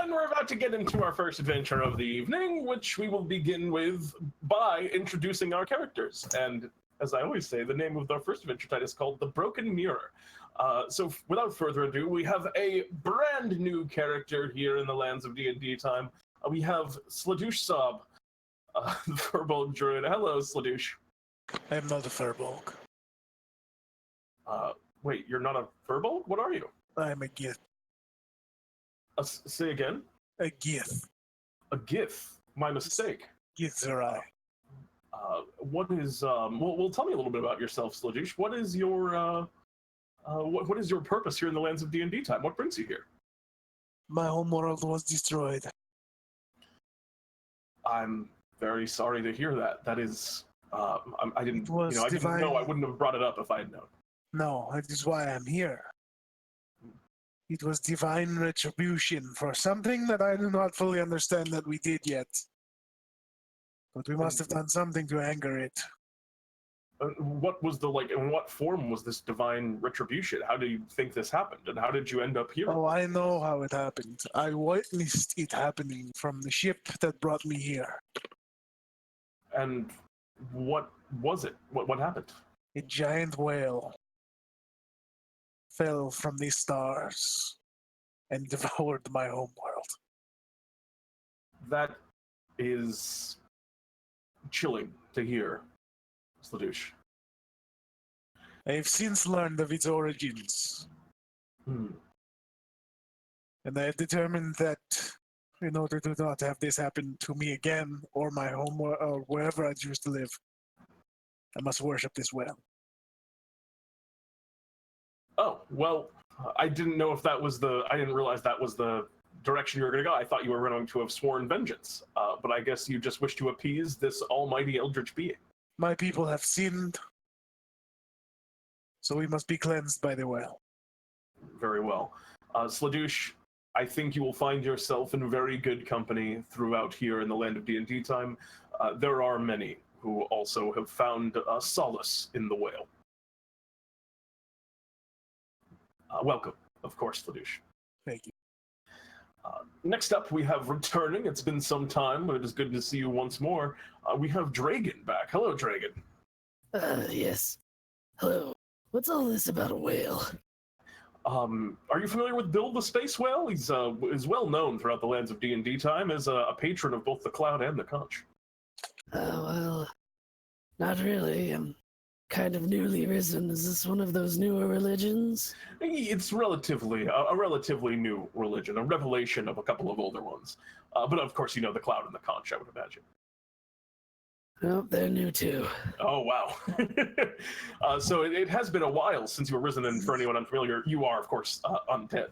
And we're about to get into our first adventure of the evening, which we will begin with by introducing our characters. And as I always say, the name of our first adventure tonight is called The Broken Mirror. So without further ado, we have a brand new character here in the lands of DnDTime. We have Sledush Sob, the Furbolg Druid. Hello, Sledush. I am not a Furbolg. Wait, you're not a Furbolg? What are you? I am a Gith. Say again? A Gith. A Gith. My mistake. Githzerai. What is well, tell me a little bit about yourself, Sledush. What is your what is your purpose here in the lands of DnDTime? What brings you here? My home world was destroyed. I'm very sorry to hear that. That is I didn't I didn't know. I wouldn't have brought it up if I had known. No, that is why I'm here. It was divine retribution for something that I do not fully understand that we did yet. But we must have done something to anger it. What was in what form was this divine retribution? How do you think this happened? And how did you end up here? Oh, I know how it happened. I witnessed it happening from the ship that brought me here. And what was it? What happened? A giant whale fell from the stars and devoured my home world. That is chilling to hear, Sledush. I have since learned of its origins. And I have determined that in order to not have this happen to me again, or my home, or wherever I choose to live, I must worship this whale. Oh, well, I didn't know if that was I didn't realize that was the direction you were going to go. I thought you were going to have sworn vengeance, but I guess you just wish to appease this almighty eldritch being. My people have sinned, so we must be cleansed by the whale. Very well. Sledush, I think you will find yourself in very good company throughout here in the land of DnDTime. There are many who also have found solace in the whale. Welcome, of course, Sledush. Thank you. Next up, we have returning. It's been some time, but it is good to see you once more. We have Draegan back. Hello, Draegan. Yes. Hello. What's all this about a whale? Are you familiar with Bill the Space Whale? He's is well known throughout the lands of DnDTime as a patron of both the Cloud and the Conch. Well, not really. I'm kind of newly risen. Is this one of those newer religions? It's relatively a relatively new religion, a revelation of a couple of older ones. But of course, you know the Cloud and the Conch, I would imagine. Oh, they're new too. Oh, wow. So it has been a while since you were risen, and for anyone unfamiliar, you are, of course, undead.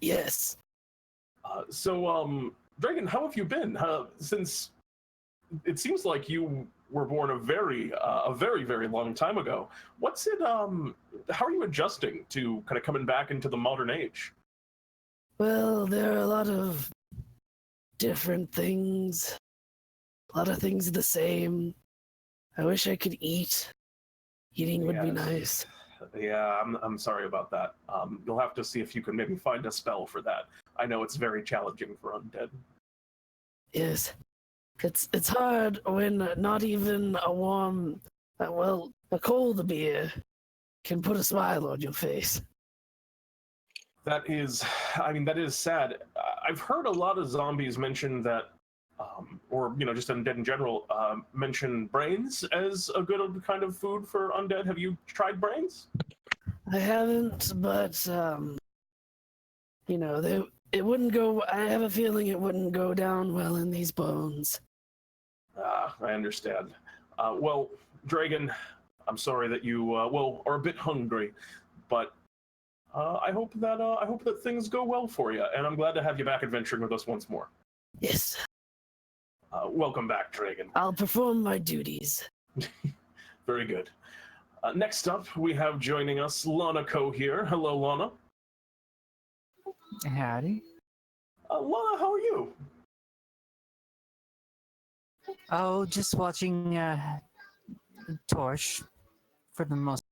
Yes. So, Draegan, how have you been? Since it seems like you were born a very, very long time ago. What's it, how are you adjusting to kind of coming back into the modern age? Well, there are a lot of different things. A lot of things the same. I wish I could eat. Eating would be nice. Yeah, I'm sorry about that. You'll have to see if you can maybe find a spell for that. I know it's very challenging for undead. Yes. It's hard when not even a cold beer can put a smile on your face. That is sad. I've heard a lot of zombies mention that, or just undead in general, mention brains as a good kind of food for undead. Have you tried brains? I haven't, but it wouldn't go. I have a feeling it wouldn't go down well in these bones. I understand. Well, Draegan, I'm sorry that you are a bit hungry, but I hope that things go well for you, and I'm glad to have you back adventuring with us once more. Yes. Welcome back, Draegan. I'll perform my duties. Very good. Next up, we have joining us Lana Coheir. Hello, Lana. Howdy. Lana, how are you? Oh, just watching Torch for the most.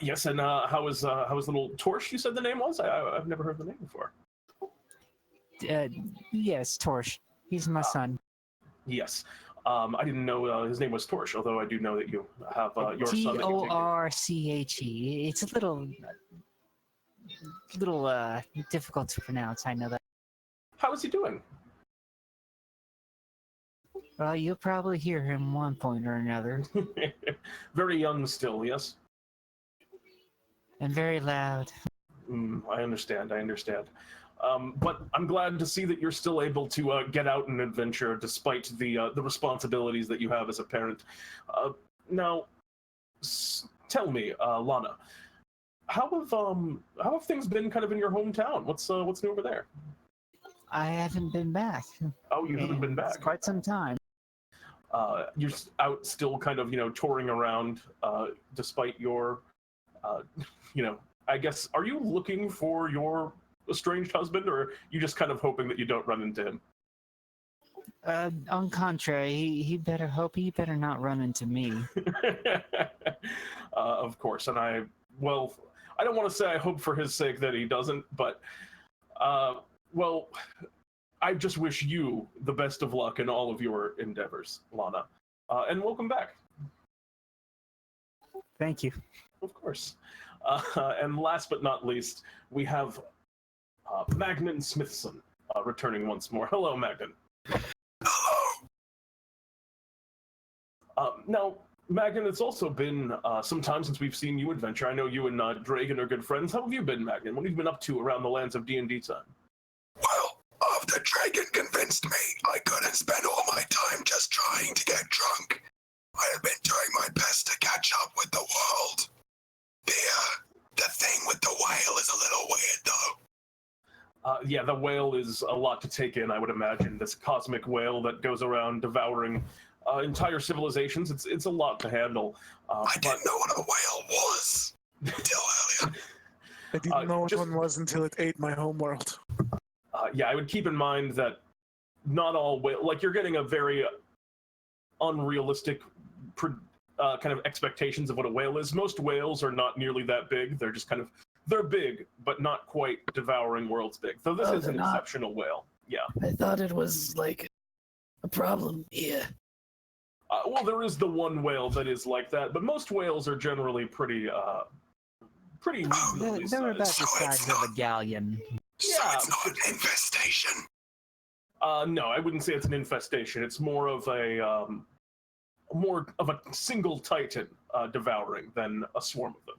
Yes, and how is little Torch? You said the name was. I've never heard the name before. Yes, Torch. He's my son. Yes. I didn't know his name was Torch, although I do know that you have your son. Torche. It's a little difficult to pronounce. I know that. How is he doing? Well, you'll probably hear him one point or another, Very young still, yes? and very loud. I understand. But I'm glad to see that you're still able to get out and adventure despite the responsibilities that you have as a parent. Now, tell me, Lana, how have things been kind of in your hometown? What's new over there? I haven't been back. Oh, you haven't been It's back. quite some time. You're out still kind of, touring around, despite your, I guess, are you looking for your estranged husband, or are you just kind of hoping that you don't run into him? On contrary, he better not run into me. Of course, and I don't want to say I hope for his sake that he doesn't, but, I just wish you the best of luck in all of your endeavors, Lana. And welcome back. Thank you. Of course. And last but not least, we have Magnan Smithson returning once more. Hello, Magnan. Hello. Now, Magnan, it's also been some time since we've seen you adventure. I know you and Draegan are good friends. How have you been, Magnan? What have you been up to around the lands of DnDTime? Well, after Draegan convinced me I couldn't spend all my time just trying to get drunk, I have been doing my best to catch up with the world. The thing with the whale is a little weird, though. Yeah, the whale is a lot to take in, I would imagine. This cosmic whale that goes around devouring entire civilizations. It's a lot to handle. I didn't know what a whale was until earlier. I didn't know what one was until it ate my homeworld. Yeah, I would keep in mind that not all whale, like you're getting a very unrealistic kind of expectations of what a whale is. Most whales are not nearly that big. They're just they're big, but not quite devouring worlds big. Though this is an exceptional whale. Yeah. I thought it was like a problem here. Well, there is the one whale that is like that, but most whales are generally pretty reasonably They're about the sized. size of a galleon. So it's not an infestation. No, I wouldn't say it's an infestation. It's more of a single titan devouring than a swarm of them.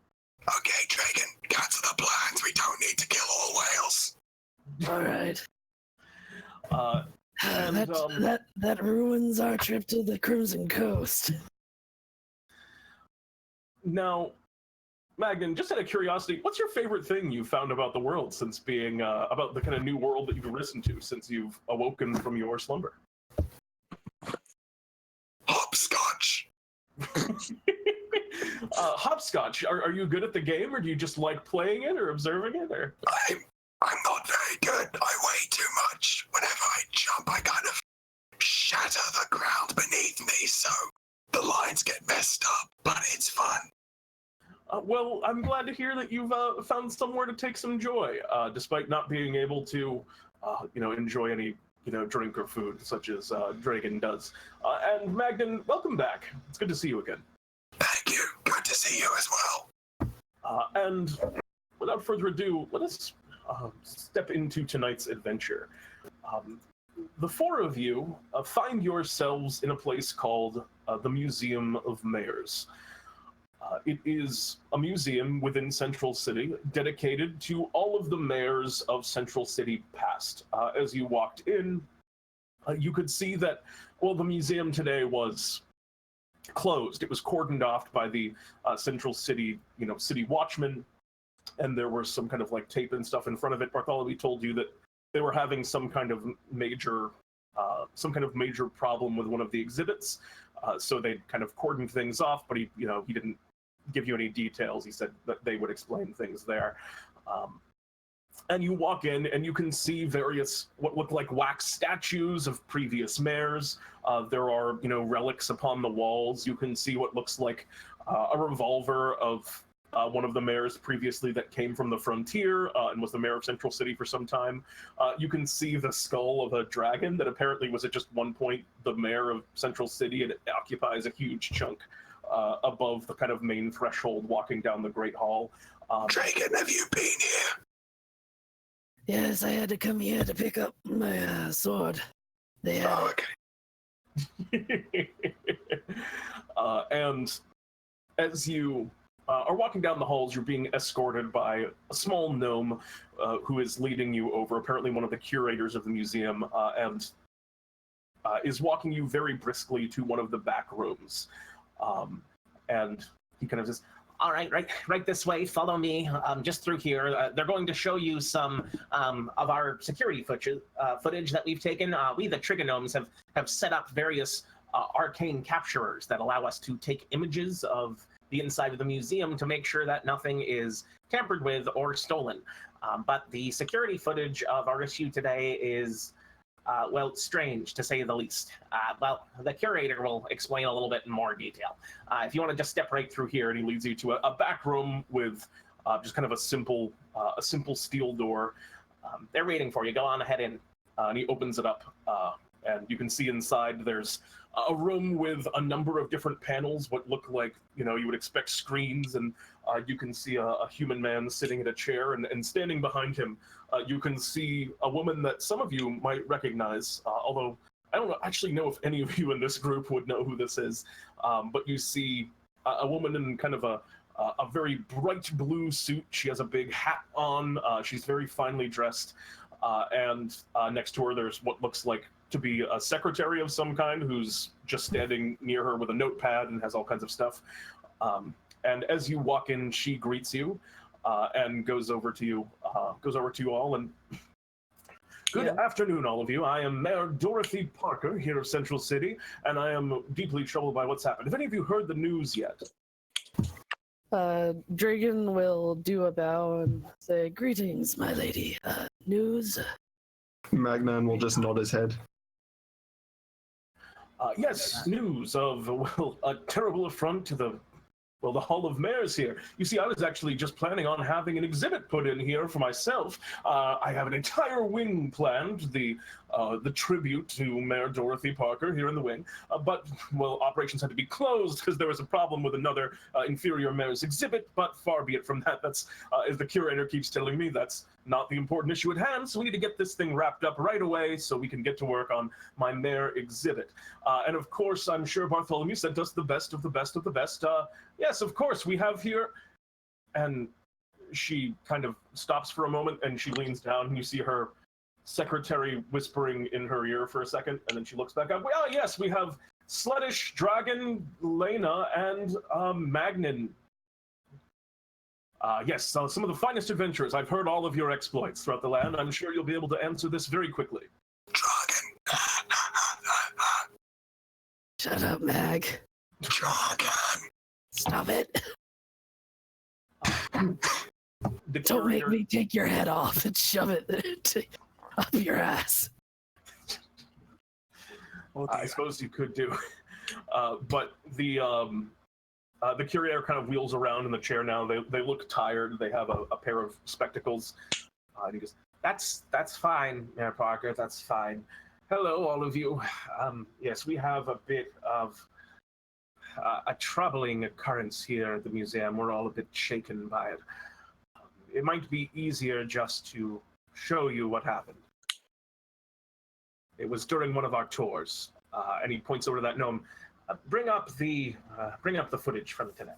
Okay, Draegan, cut to the plans. We don't need to kill all whales. All right. And, that ruins our trip to the Crimson Coast. Now, Magnan, just out of curiosity, what's your favorite thing you've found about the world since being about the kind of new world that you've risen to since you've awoken from your slumber? Hopscotch. Hopscotch. Are you good at the game, or do you just like playing it or observing it? Or I'm not very good. I weigh too much. Whenever I jump, I kind of shatter the ground beneath me, so the lines get messed up, but it's fun. Well, I'm glad to hear that you've found somewhere to take some joy, despite not being able to, enjoy any, drink or food, such as Draegan does. And Magnan, welcome back. It's good to see you again. Thank you. Good to see you as well. And without further ado, let us step into tonight's adventure. The four of you find yourselves in a place called the Museum of Mayors. It is a museum within Central City dedicated to all of the mayors of Central City past. As you walked in, you could see that, the museum today was closed. It was cordoned off by the Central City, city watchmen, and there were some kind of like tape and stuff in front of it. Bartholomew told you that they were having some kind of major problem with one of the exhibits. So they kind of cordoned things off, but he didn't give you any details. He said that they would explain things there. And you walk in and you can see various what look like wax statues of previous mayors. There are, relics upon the walls. You can see what looks like a revolver of one of the mayors previously that came from the frontier and was the mayor of Central City for some time. You can see the skull of a dragon that apparently was at just one point the mayor of Central City, and it occupies a huge chunk above the kind of main threshold walking down the Great Hall. Draegan, have you been here? Yes, I had to come here to pick up my sword. They had Oh, okay. And as you are walking down the halls, you're being escorted by a small gnome who is leading you over, apparently one of the curators of the museum, and is walking you very briskly to one of the back rooms. And he kind of says, all right, right this way. Follow me. Just through here. They're going to show you some of our security footage that we've taken. We, the Trigognomes, have set up various arcane capturers that allow us to take images of the inside of the museum to make sure that nothing is tampered with or stolen. But the security footage of our issue today is, well, strange to say the least. Well, the curator will explain a little bit in more detail. If you want to just step right through here, and he leads you to a back room with just kind of a simple steel door. They're waiting for you. Go on ahead in. And he opens it up, and you can see inside there's a room with a number of different panels, what look like, you would expect screens, and you can see a human man sitting in a chair, and standing behind him, you can see a woman that some of you might recognize, although I don't actually know if any of you in this group would know who this is, but you see a woman in kind of a very bright blue suit. She has a big hat on. She's very finely dressed, and next to her there's what looks like to be a secretary of some kind who's just standing near her with a notepad and has all kinds of stuff. And as you walk in, she greets you and goes over to you all. And good afternoon, all of you. I am Mayor Dorothy Parker here of Central City, and I am deeply troubled by what's happened. Have any of you heard the news yet? Draegan will do a bow and say, "Greetings, my lady. News?" Magnan will just nod his head. Yes, news of, well, a terrible affront to the Hall of Mayors here. You see, I was actually just planning on having an exhibit put in here for myself. I have an entire wing planned, the tribute to Mayor Dorothy Parker here in the wing. But, well, operations had to be closed because there was a problem with another inferior mayor's exhibit, but far be it from that. That's, as the curator keeps telling me, that's not the important issue at hand, so we need to get this thing wrapped up right away so we can get to work on my mayor exhibit. And of course, I'm sure Bartholomew sent us the best of the best of the best. Yes, of course, we have here, and she kind of stops for a moment and she leans down, and you see her secretary whispering in her ear for a second, and then she looks back up. Well, yes, we have Sledush, Draegan, Lana, and Magnan. Yes, some of the finest adventurers. I've heard all of your exploits throughout the land. I'm sure you'll be able to answer this very quickly. Draegan. Shut up, Mag. Draegan. Stop it. The Don't make curator- me take your head off and shove it up your ass. I suppose you could do. But the curator kind of wheels around in the chair now. They look tired. They have a pair of spectacles. And he goes, that's fine, Mayor Parker, that's fine. Hello, all of you. Yes, we have a bit of a troubling occurrence here at the museum. We're all a bit shaken by it. It might be easier just to show you what happened. It was during one of our tours, and he points over to that gnome. Bring up the footage from today.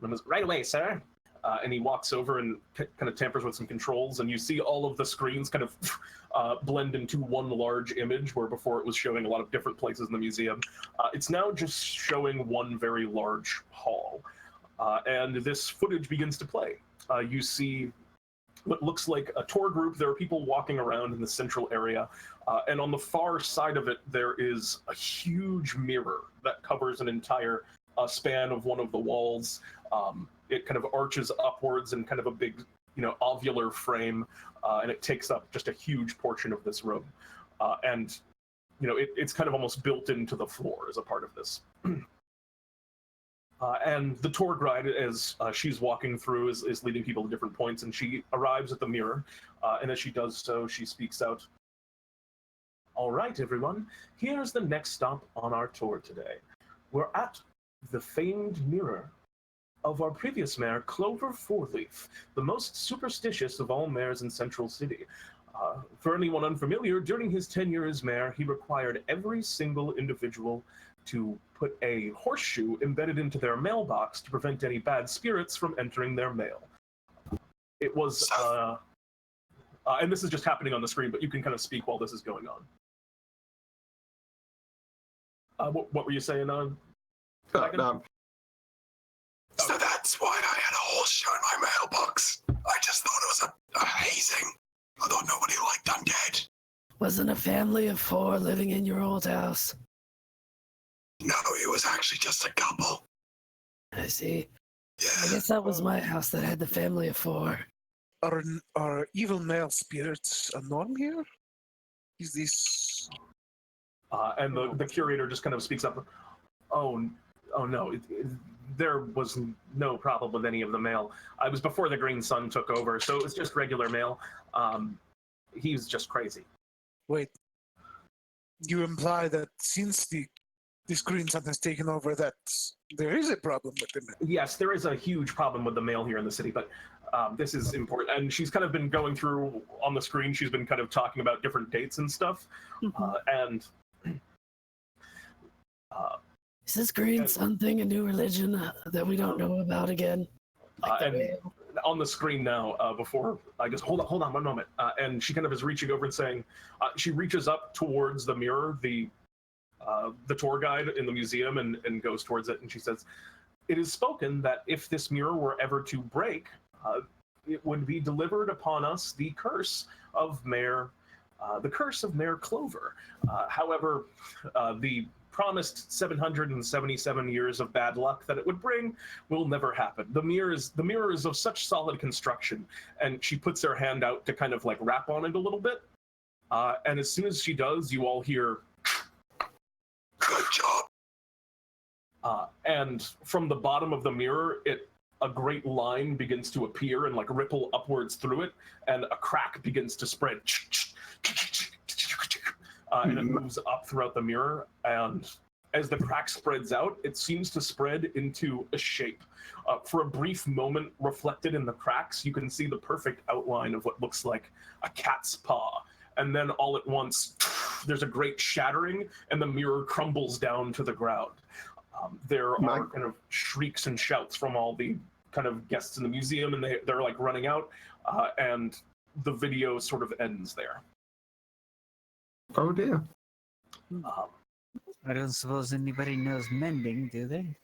And goes, right away, sir. And he walks over and kind of tampers with some controls, and you see all of the screens kind of blend into one large image, where before it was showing a lot of different places in the museum. It's now just showing one very large hall. And this footage begins to play. You see what looks like a tour group. There are people walking around in the central area. And on the far side of it, there is a huge mirror that covers an entire span of one of the walls. It kind of arches upwards in kind of a big, ovular frame, and it takes up just a huge portion of this room. And it's kind of almost built into the floor as a part of this. And the tour guide, as she's walking through, is leading people to different points, and she arrives at the mirror. And as she does so, she speaks out. All right, everyone, here's the next stop on our tour today. We're at the famed mirror of our previous mayor, Clover Fourleaf, the most superstitious of all mayors in Central City. For anyone unfamiliar, during his tenure as mayor, he required every single individual to put a horseshoe embedded into their mailbox to prevent any bad spirits from entering their mail. It was, and this is just happening on the screen, but you can kind of speak while this is going on. What were you saying, Draegan? So that's why I had a horseshoe in my mailbox. I just thought it was a hazing. I thought nobody liked undead. Wasn't a family of 4 living in your old house? No, it was actually just a couple. I see. Yeah. I guess that was my house that had the family of 4. Are evil male spirits a norm here? Is this... And the curator just kind of speaks up. Oh no, there was no problem with any of the mail. I was before the Green Sun took over, so it was just regular mail. He's just crazy. Wait. You imply that since this Green Sun has taken over, that there is a problem with the mail? Yes, there is a huge problem with the mail here in the city, but this is important. And she's kind of been going through on the screen, she's been kind of talking about different dates and stuff. Mm-hmm. Is this Green Sun thing a new religion that we don't know about again? And on the screen now, before I guess, hold on 1 moment. And she kind of is reaching over and saying, she reaches up towards the mirror, the tour guide in the museum, and goes towards it. And she says, "It is spoken that if this mirror were ever to break, it would be delivered upon us the curse of Mayor Clover. However, the promised 777 years of bad luck that it would bring will never happen. The mirror is of such solid construction," and she puts her hand out to kind of like rap on it a little bit. And as soon as she does, you all hear, "Good job." And from the bottom of the mirror, a great line begins to appear and like ripple upwards through it, and a crack begins to spread. And it moves up throughout the mirror, and as the crack spreads out, it seems to spread into a shape. For a brief moment, reflected in the cracks, you can see the perfect outline of what looks like a cat's paw. And then all at once, there's a great shattering, and the mirror crumbles down to the ground. There are kind of shrieks and shouts from all the kind of guests in the museum, and they're like running out, and the video sort of ends there. Oh dear. I don't suppose anybody knows mending, do they?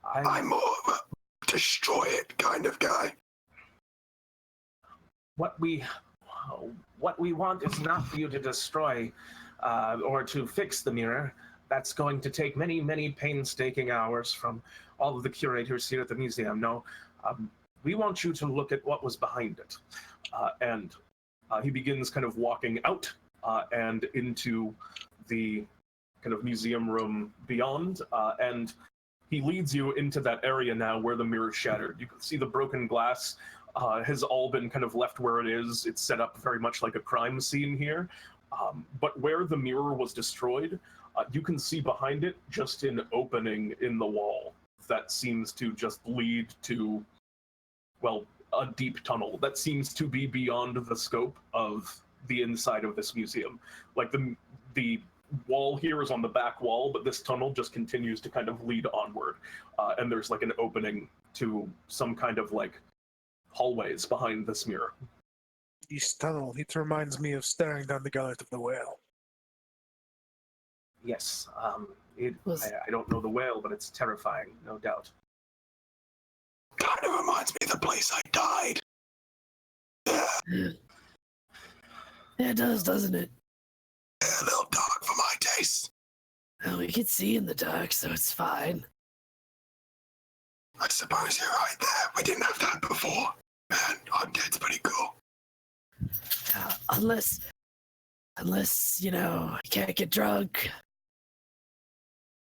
I'm more of a destroy it kind of guy. What we want is not for you to destroy or to fix the mirror. That's going to take many, many painstaking hours from all of the curators here at the museum. No, we want you to look at what was behind it. And he begins kind of walking out and into the kind of museum room beyond, and he leads you into that area now where the mirror shattered. You can see the broken glass has all been kind of left where it is. It's set up very much like a crime scene here. But where the mirror was destroyed, you can see behind it just an opening in the wall that seems to just lead to, well, a deep tunnel that seems to be beyond the scope of the inside of this museum. Like the wall here is on the back wall, but this tunnel just continues to kind of lead onward. And there's like an opening to some kind of like hallways behind this mirror. This tunnel, it reminds me of staring down the gullet of the whale. Yes, I don't know the whale, but it's terrifying, no doubt. Kind of reminds me of the place I died. Yeah, it does, doesn't it? Yeah, a little dark for my taste. Well, we can see in the dark, so it's fine. I suppose you're right there. We didn't have that before. Man, Undead's pretty cool. Unless, you know, you can't get drunk.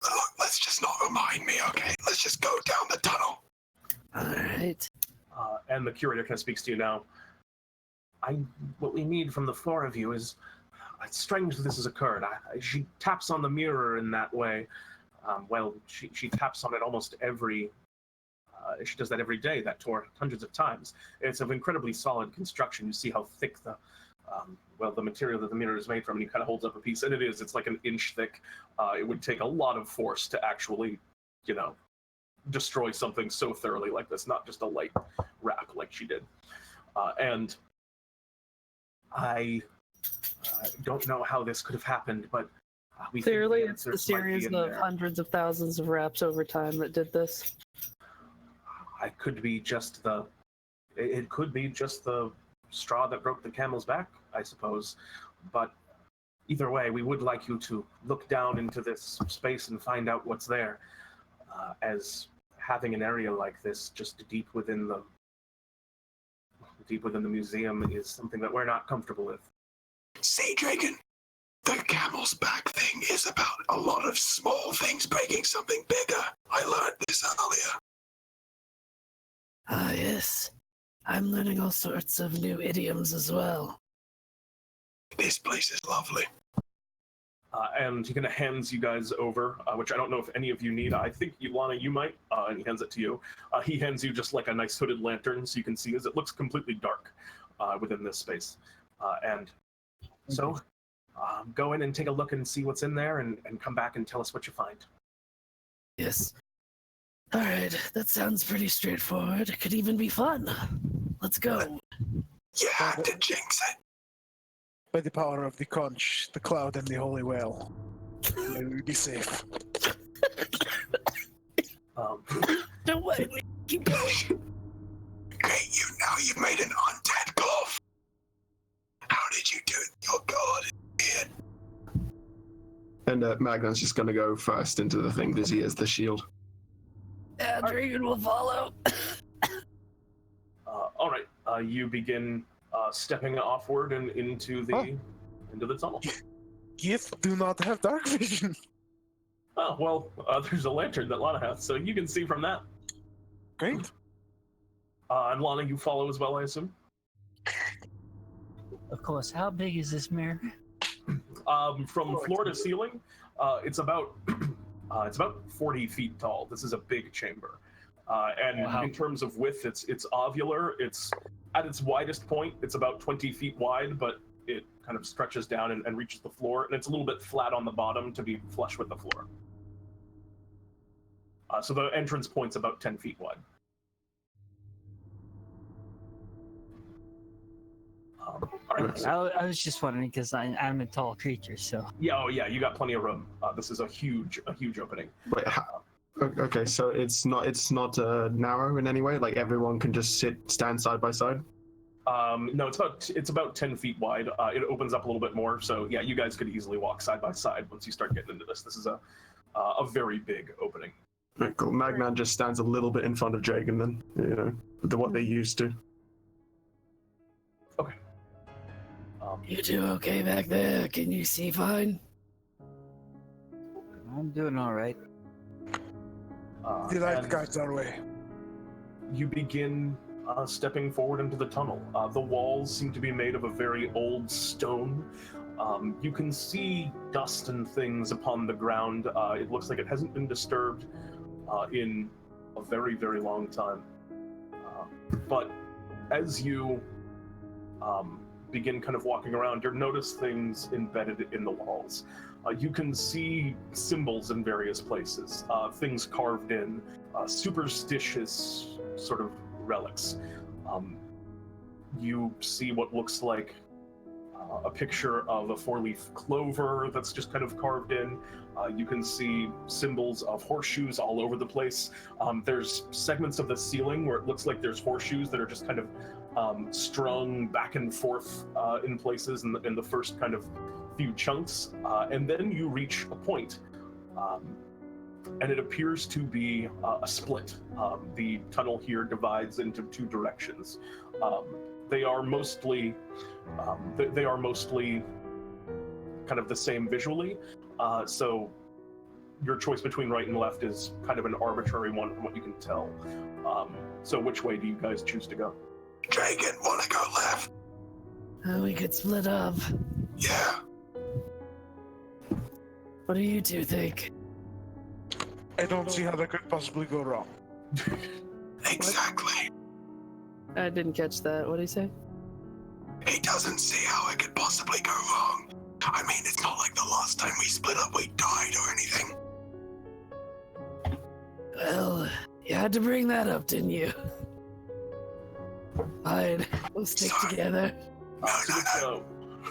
Look, let's just not remind me, okay? Let's just go down the tunnel. All right. And the curator kind of speaks to you now. What we need from the four of you is, it's strange that this has occurred. She taps on the mirror in that way. She taps on it almost she does that every day, that tour, hundreds of times. It's of incredibly solid construction. You see how thick the material that the mirror is made from, and he kind of holds up a piece, and it's like an inch thick. It would take a lot of force to actually, destroy something so thoroughly like this, not just a light wrap like she did. And I don't know how this could have happened, but we Clearly, think the it's the answers might be series in of there. hundreds of thousands of wraps over time that did this. It could be just the straw that broke the camel's back, I suppose. But either way, we would like you to look down into this space and find out what's there, as having an area like this just deep within the museum is something that we're not comfortable with. See, Draegan, the camel's back thing is about a lot of small things breaking something bigger. I learned this earlier. Ah, yes. I'm learning all sorts of new idioms as well. This place is lovely. And he kind of hands you guys over, which I don't know if any of you need. I think, Lana, you might, and he hands it to you. He hands you just like a nice hooded lantern so you can see, as it looks completely dark within this space. So go in and take a look and see what's in there, and come back and tell us what you find. Yes. All right, that sounds pretty straightforward. It could even be fun. Let's go. You had to jinx it. By the power of the conch, the cloud, and the holy whale, we will be safe. Don't mind me. Keep going. Great, you've made an undead glove. How did you do it? Your god is weird. And Magnan's just gonna go first into the thing because he has the shield. Yeah, Draegan will follow. All right, you begin stepping offward and into the tunnel. Gith do not have dark vision. Oh, well, there's a lantern that Lana has, so you can see from that. Great. And Lana, you follow as well, I assume? Of course. How big is this mirror? From floor to ceiling, it's about 40 feet tall. This is a big chamber. And Wow. in terms of width, it's ovular. It's at its widest point, it's about 20 feet wide, but it kind of stretches down and reaches the floor, and it's a little bit flat on the bottom to be flush with the floor. So the entrance point's about 10 feet wide. All right. I was just wondering because I'm a tall creature, so. Yeah, you got plenty of room. This is a huge opening. Wait, okay, so it's not narrow in any way. Like everyone can just stand side by side. No, it's about 10 feet wide. It opens up a little bit more, so yeah, you guys could easily walk side by side once you start getting into this. This is a very big opening. Right, cool. Magnan just stands a little bit in front of Draegan then, what they used to. Okay. You two okay back there? Can you see fine? I'm doing all right. The light and guides our way. you begin stepping forward into the tunnel. The walls seem to be made of a very old stone. You can see dust and things upon the ground. It looks like it hasn't been disturbed in a very, very long time. But as you begin kind of walking around, you'll notice things embedded in the walls. You can see symbols in various places, things carved in, superstitious sort of relics. You see what looks like a picture of a four-leaf clover that's just kind of carved in. You can see symbols of horseshoes all over the place. There's segments of the ceiling where it looks like there's horseshoes that are just kind of strung back and forth in places in the first kind of few chunks. And then you reach a point, and it appears to be a split. The tunnel here divides into two directions. They are mostly kind of the same visually. So your choice between right and left is kind of an arbitrary one from what you can tell. So which way do you guys choose to go? Draegan, wanna go left? We could split up. Yeah. What do you two think? I don't see how that could possibly go wrong. Exactly. I didn't catch that. What did he say? He doesn't see how it could possibly go wrong. I mean, it's not like the last time we split up we died or anything. Well, you had to bring that up, didn't you? Fine, we'll stick together. No.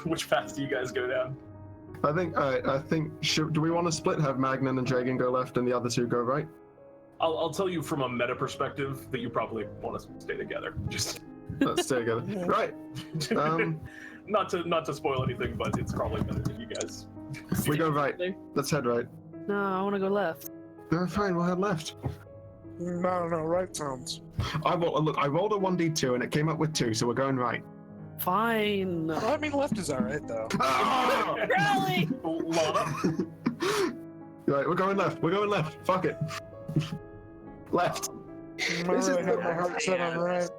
Which path do you guys go down? I think. Do we want to split? Have Magnan and Draegan go left, and the other two go right? I'll tell you from a meta perspective that you probably want to stay together. Just Let's stay together. Right. not to spoil anything, but it's probably better that you guys. We go right. Let's head right. No, I want to go left. No, fine. We'll head left. No, right sounds. I rolled a 1d2 and it came up with 2, so we're going right. Fine. Well, I mean, left is alright, though. Rally! Lana. Right, we're going left. We're going left. Fuck it. Left. I really have my heart set on right.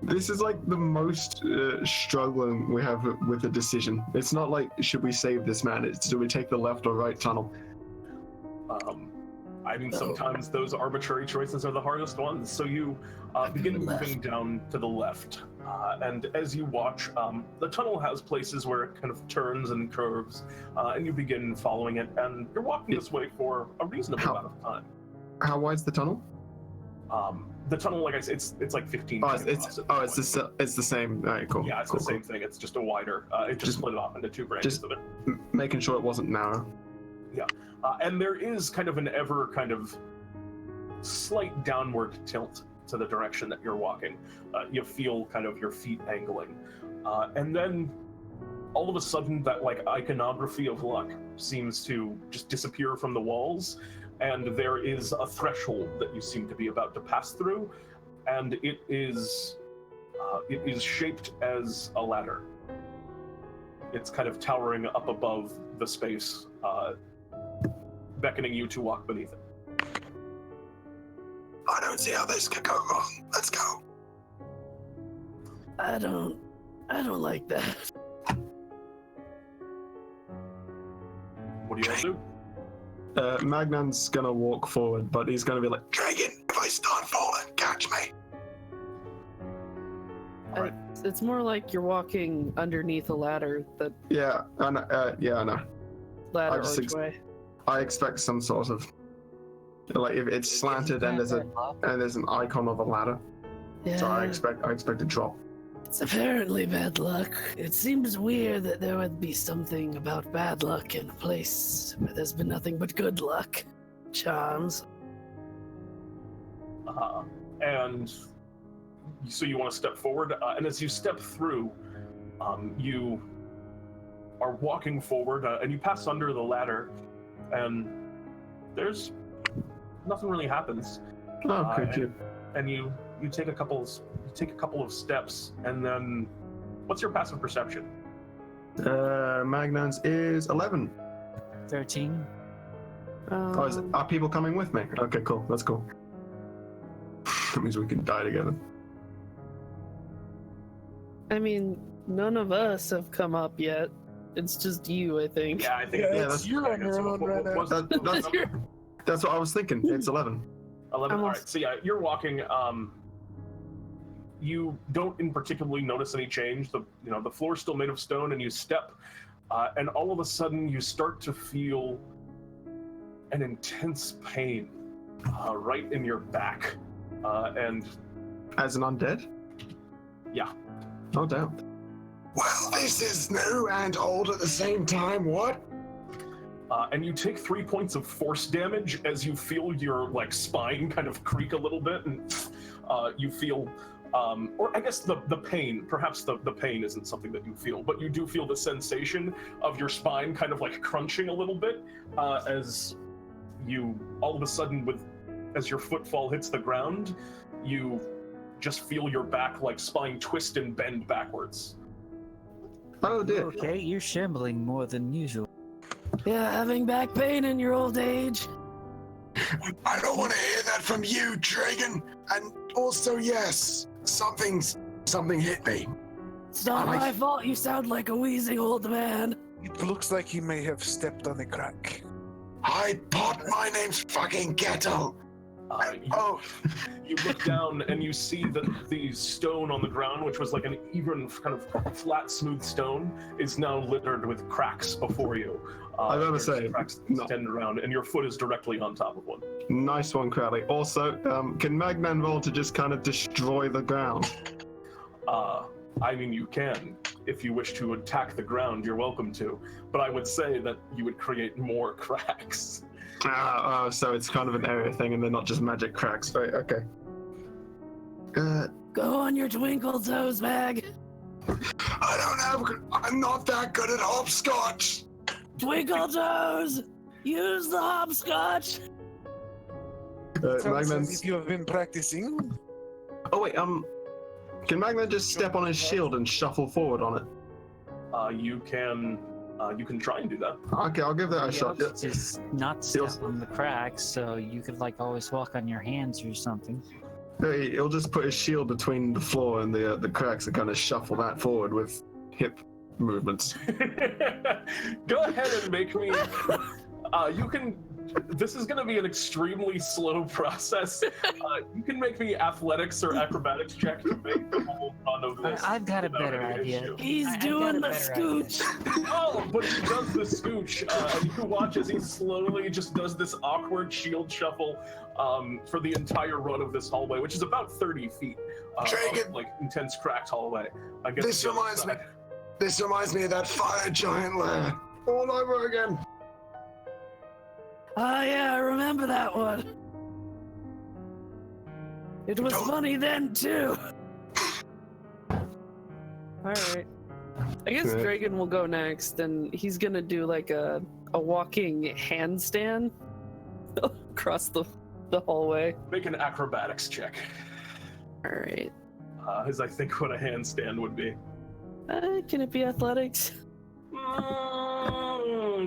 This is like the most struggling we have with a decision. It's not like, should we save this man? It's, do we take the left or right tunnel? I mean, sometimes those arbitrary choices are the hardest ones. So you begin moving down to the left. And as you watch, the tunnel has places where it kind of turns and curves, and you begin following it. And you're walking this way for a reasonable amount of time. How wide's the tunnel? The tunnel, like I said, it's like 15 feet across. It's the same. All right, cool. Yeah, it's cool, the same thing. It's just a wider. It just split it off into 2 branches of it. Making sure it wasn't narrow. And there is kind of an ever kind of slight downward tilt to the direction that you're walking. You feel kind of your feet angling. And then all of a sudden that like iconography of luck seems to just disappear from the walls. And there is a threshold that you seem to be about to pass through. And it is shaped as a ladder. It's kind of towering up above the space, beckoning you to walk beneath it. I don't see how this could go wrong. Let's go. I don't like that. What do you want to do? Magnan's gonna walk forward, but he's gonna be like, Draegan, if I start falling, catch me. Alright. It's more like you're walking underneath a ladder. That yeah, I know. ladder just archway. I expect some sort of, like, if it's slanted and there's an icon of a ladder, Yeah. so I expect a drop. It's apparently bad luck. It seems weird that there would be something about bad luck in a place where there's been nothing but good luck. Charms. And so you want to step forward, and as you step through, you are walking forward, and you pass under the ladder, and there's nothing really happens. Oh, could you? And you take a couple of steps, and then what's your passive perception? Magnan's is 11. 13. Are people coming with me? Okay, cool. That's cool. That means we can die together. I mean, none of us have come up yet. It's just you, I think. Yeah, I think that's you're on your own right now. That's what I was thinking. It's 11. 11. All right. So yeah, you're walking. You don't in particularly notice any change. The floor's still made of stone, and you step, and all of a sudden you start to feel an intense pain right in your back, and As an undead? yeah. No doubt. Well, this is new and old at the same time. What? And you take 3 points of force damage as you feel your spine kind of creak a little bit, and you feel, or I guess the pain. Perhaps the pain isn't something that you feel, but you do feel the sensation of your spine kind of crunching a little bit as you all of a sudden, as your footfall hits the ground, you just feel your back spine twist and bend backwards. Oh dear. Okay, you're shambling more than usual. Yeah, having back pain in your old age. I don't want to hear that from you, Draegan. And also, yes, something hit me. It's not my fault you sound like a wheezing old man. It looks like he may have stepped on a crack. My name's fucking Ghetto. You look down and you see that the stone on the ground, which was like an even kind of flat, smooth stone, is now littered with cracks before you. I gotta there's say, cracks that extend around, and your foot is directly on top of one. Nice one, Crowley. Also, can Magnan roll to just kind of destroy the ground? I mean, you can. If you wish to attack the ground, you're welcome to. But I would say that you would create more cracks. So it's kind of an area thing, and they're not just magic cracks. Right? Okay. Go on your twinkle toes, Mag. I'm not that good at hopscotch. Twinkle toes. Use the hopscotch. Sounds Magnan's... as if you have been practicing. Oh wait, can Magnan just step on his shield and shuffle forward on it? You can try and do that. Okay, I'll give that a shot. Yeah. Just not step on the cracks, so you could like always walk on your hands or something. He'll just put his shield between the floor and the cracks and kind of shuffle that forward with hip movements. Go ahead and make me. You can. This is going to be an extremely slow process. You can make me athletics or acrobatics check to make the whole run of this. I've got a without better any idea. issue. He's doing the scooch. Oh, but he does the scooch, and you watch as he slowly just does this awkward shield shuffle for the entire run of this hallway, which is about 30 feet. Draegan. Of, like intense cracked hallway. This reminds me of that fire giant lair all over again. Oh yeah, I remember that one. It was funny then too. Alright. I guess Okay. Draegan will go next, and he's gonna do like a walking handstand across the hallway. Make an acrobatics check. Alright. Is I think what a handstand would be. Can it be athletics?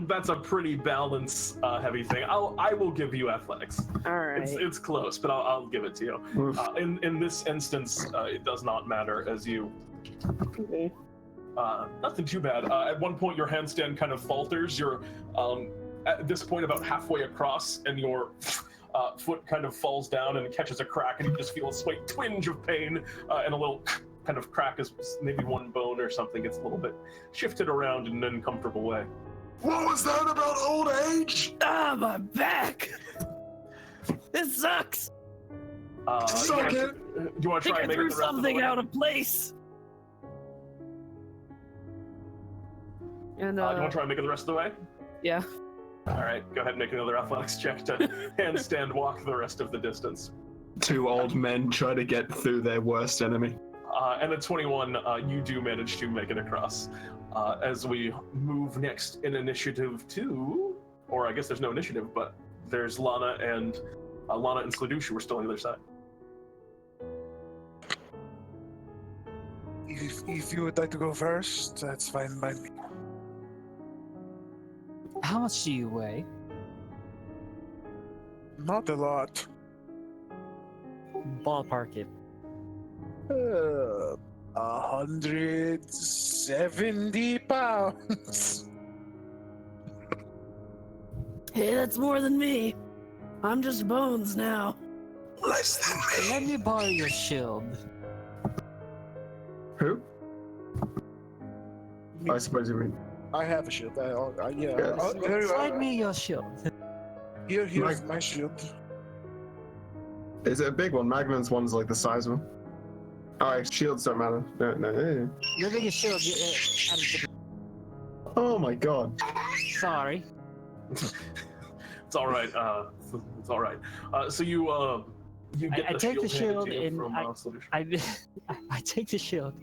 That's a pretty balance heavy thing. I will give you athletics. Alright. It's close, but I'll give it to you. In this instance, it does not matter as you. Okay. Nothing too bad. At one point, your handstand kind of falters. You're at this point about halfway across, and your foot kind of falls down and catches a crack, and you just feel a slight twinge of pain and a little kind of crack as maybe one bone or something gets a little bit shifted around in an uncomfortable way. What was that about old age? Ah, my back! This sucks! Suck it! Do you want to try and make it threw the rest of the something way? out of place! And, Do you want to try and make it the rest of the way? yeah. All right, go ahead and make another athletics check to handstand walk the rest of the distance. Two old men try to get through their worst enemy. And at 21, you do manage to make it across. As we move next in initiative 2, or I guess there's no initiative, but there's Lana and Sledush who are still on the other side. If you would like to go first, that's fine by me. How much do you weigh? Not a lot. Ballpark it. 170 pounds. Hey, that's more than me. I'm just bones now. Less than me. Let me borrow your shield. Who? I suppose you mean. I have a shield. Yeah. Yes. Very well. Slide me your shield. Here's my shield. Is it a big one? Magnan's one's like the size of one. Alright, shields don't matter. No. Your biggest shield. Oh my god. Sorry. It's all right. It's all right. So you get I the take the shield shield handed to you and from Sledush. I take the shield.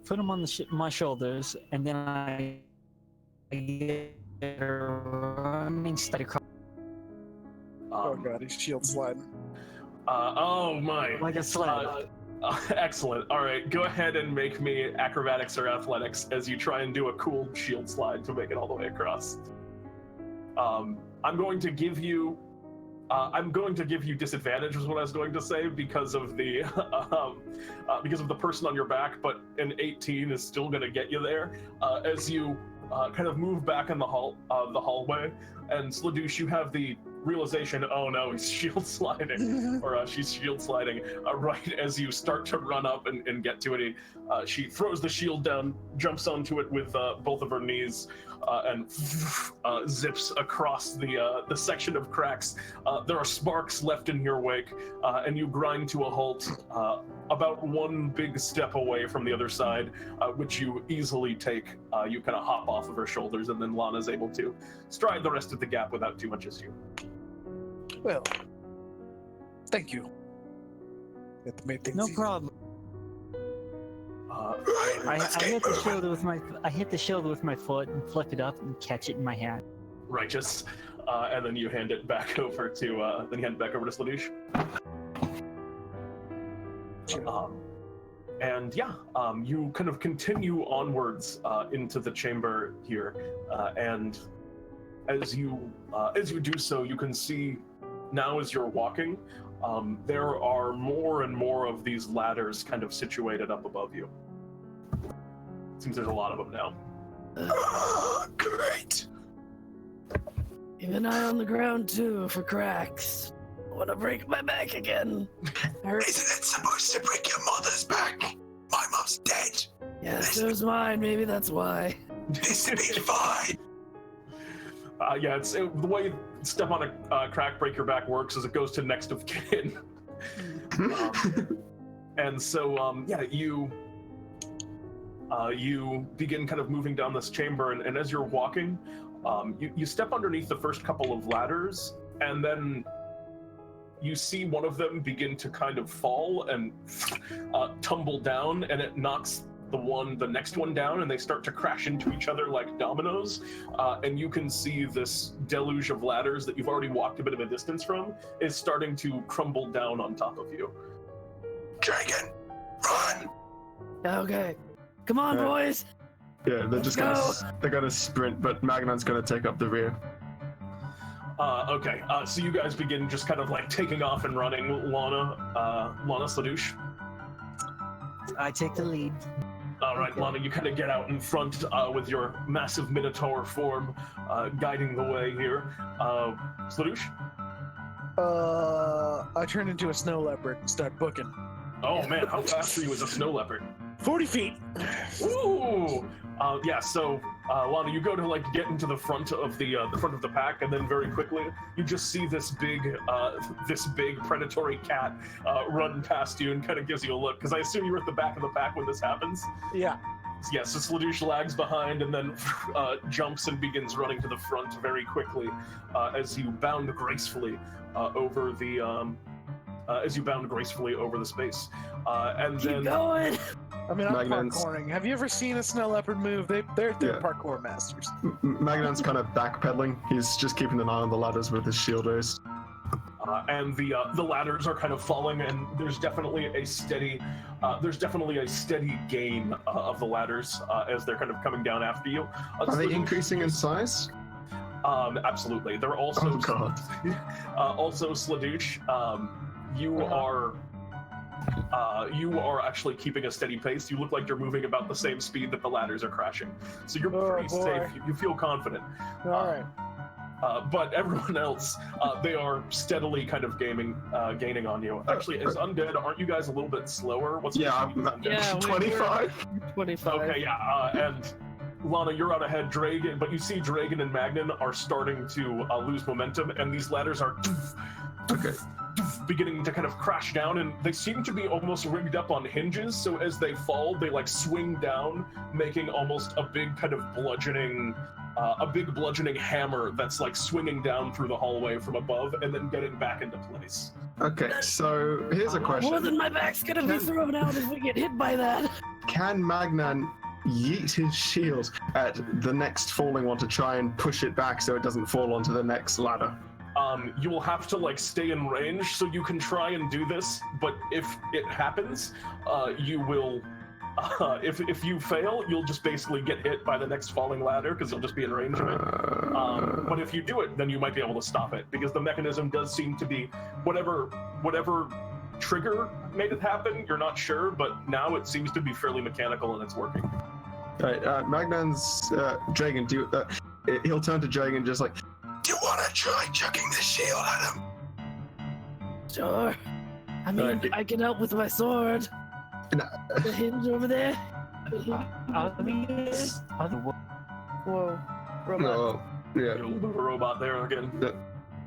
Put them on my shoulders, and then I get a running steady across. Oh god, his shield's sliding. Oh my. Like a sled. Excellent. All right, go ahead and make me acrobatics or athletics as you try and do a cool shield slide to make it all the way across. I'm going to give you disadvantage, was what I was going to say, because of the person on your back. But an 18 is still going to get you there as you kind of move back in the hallway. And Sledush, you have the realization, oh no, he's shield sliding, or she's shield sliding right as you start to run up and get to it. She throws the shield down, jumps onto it with both of her knees, and zips across the section of cracks. There are sparks left in your wake, and you grind to a halt about one big step away from the other side, which you easily take. You kind of hop off of her shoulders, and then Lana's able to stride the rest of the gap without too much issue. Well, thank you. That made things No easy. problem. Right, let's I get hit the moving. shield with my foot and flip it up and catch it in my hand. Righteous. And then you hand it back over to Sledush. You kind of continue onwards into the chamber here, and as you do so, you can see now as you're walking, there are more and more of these ladders kind of situated up above you. Seems there's a lot of them now. Great. Keep an eye on the ground too for cracks. I want to break my back again. Isn't it supposed to break your mother's back? My mom's dead. Yes, it was mine. Maybe that's why. This will be fine. The way step on a crack, break your back works is it goes to next of kin. And so, you begin kind of moving down this chamber, and as you're walking, you step underneath the first couple of ladders, and then you see one of them begin to kind of fall and tumble down, and it knocks the next one down, and they start to crash into each other like dominoes. And you can see this deluge of ladders that you've already walked a bit of a distance from is starting to crumble down on top of you. Dragon, run. Okay. Come on, Yeah. boys. Yeah, they're gonna sprint, but Magnan's gonna take up the rear. Okay, so you guys begin just kind of like taking off and running. Lana, Sledush. I take the lead. All right, Lana, you kind of get out in front with your massive Minotaur form, guiding the way here. Sledush? I turn into a snow leopard and start booking. Oh man, how fast are you as a snow leopard? 40 feet. Ooh! So Lana, you go to like get into the front of the pack, and then very quickly you just see this big predatory cat run past you and kind of gives you a look, because I assume you were at the back of the pack when this happens. Yeah. Yeah, so Sledush lags behind and then jumps and begins running to the front very quickly as you bound gracefully over the space. And Keep then going. I mean, I'm Magnan's- parkouring. Have you ever seen a snow leopard move? They're Yeah. parkour masters. Magnan's kind of backpedaling. He's just keeping an eye on the ladders with his shield raised. and the ladders are kind of falling, and there's definitely a steady gain of the ladders as they're kind of coming down after you. Are they increasing in size? Absolutely. They're also Oh god. also Sledush. You are actually keeping a steady pace. You look like you're moving about the same speed that the ladders are crashing. So you're Oh, pretty boy. safe. You feel confident. All right. But everyone else, they are steadily kind of gaining on you. Actually, as Undead, aren't you guys a little bit slower? What's the Yeah, speed of Undead? Yeah, 25. 25. Okay, yeah, and Lana, you're out ahead. Draegan, but you see Draegan and Magnan are starting to lose momentum, and these ladders are Okay. beginning to kind of crash down, and they seem to be almost rigged up on hinges, so as they fall, they like swing down, making almost a big kind of bludgeoning hammer that's like swinging down through the hallway from above and then getting back into place. Okay, so here's a More question. than my back's gonna be thrown out if we get hit by that. Can Magnan yeet his shield at the next falling one to try and push it back so it doesn't fall onto the next ladder? you will have to like stay in range, so you can try and do this, but if it happens, you will if you fail, you'll just basically get hit by the next falling ladder because you'll just be in range of it. But if you do it, then you might be able to stop it because the mechanism does seem to be whatever trigger made it happen. You're not sure, but now it seems to be fairly mechanical and it's working. Right, Magnan's Draegan. He'll turn to Draegan just like, Do you want to try chucking the shield at him? Sure. I mean, Right. I can help with my sword. No. The hinge over there. Whoa. Robot. no, yeah. You move a robot there again.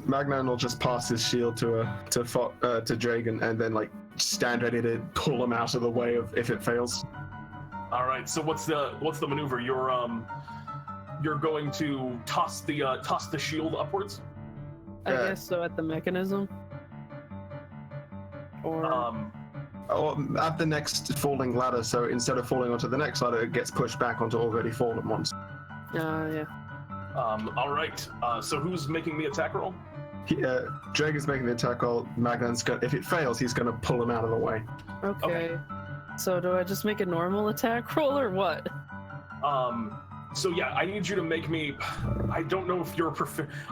Magnan will just pass his shield to Draegan and then like stand ready to pull him out of the way if it fails. All right. So what's the maneuver? You're going to toss the shield upwards. I guess so at the mechanism. Or Or at the next falling ladder, so instead of falling onto the next ladder, it gets pushed back onto already fallen ones. yeah. All right. So who's making the attack roll? Draegan's making the attack roll. Magnan's if it fails, he's going to pull him out of the way. Okay. So do I just make a normal attack roll or what? So yeah, I need you to make me. I don't know if you're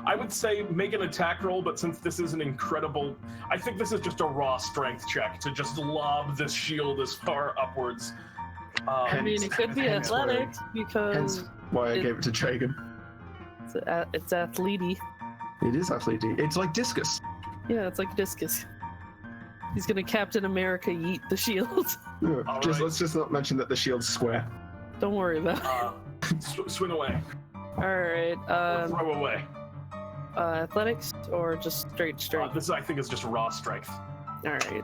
I would say make an attack roll, but since this is an incredible, I think this is just a raw strength check to just lob this shield as far upwards. I mean, it could be hence why- athletics because Hence why I gave it to Draegan. it's athlete. It is athletic. It's like discus. Yeah, it's like discus. He's gonna Captain America yeet the shield. Yeah, All just right. let's just not mention that the shield's square. Don't worry about it. Swing away. Alright, Or throw away. athletics or just straight strength? This I think is just raw strength. Alright.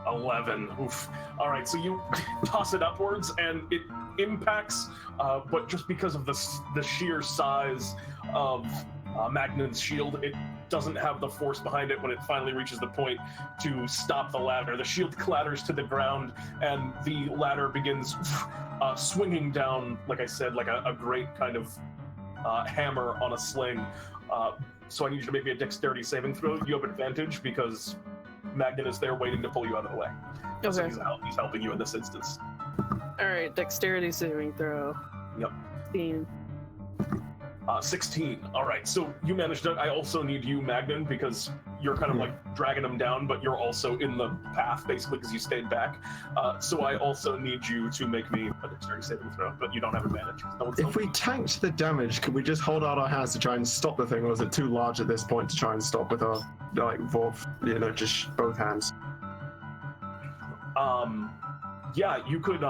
11. Oof. All right, so you toss it upwards and it impacts, but just because of the sheer size of Magnan's shield, it doesn't have the force behind it when it finally reaches the point to stop the ladder. The shield clatters to the ground and the ladder begins swinging down, like I said, like a great kind of hammer on a sling. So I need you to make me a dexterity saving throw. You have advantage because Magnan is there waiting to pull you out of the way. So Okay. he's helping you in this instance. Alright, dexterity saving throw. Yep. 16. 16. All right, so you managed it. I also need you, Magnan, because you're kind of like dragging him down, but you're also in the path, basically, because you stayed back. So I also need you to make me a dexterity saving throw, but you don't have advantage. If we tanked the damage, could we just hold out our hands to try and stop the thing, or is it too large at this point to try and stop with our, like, just both hands? Yeah, you could,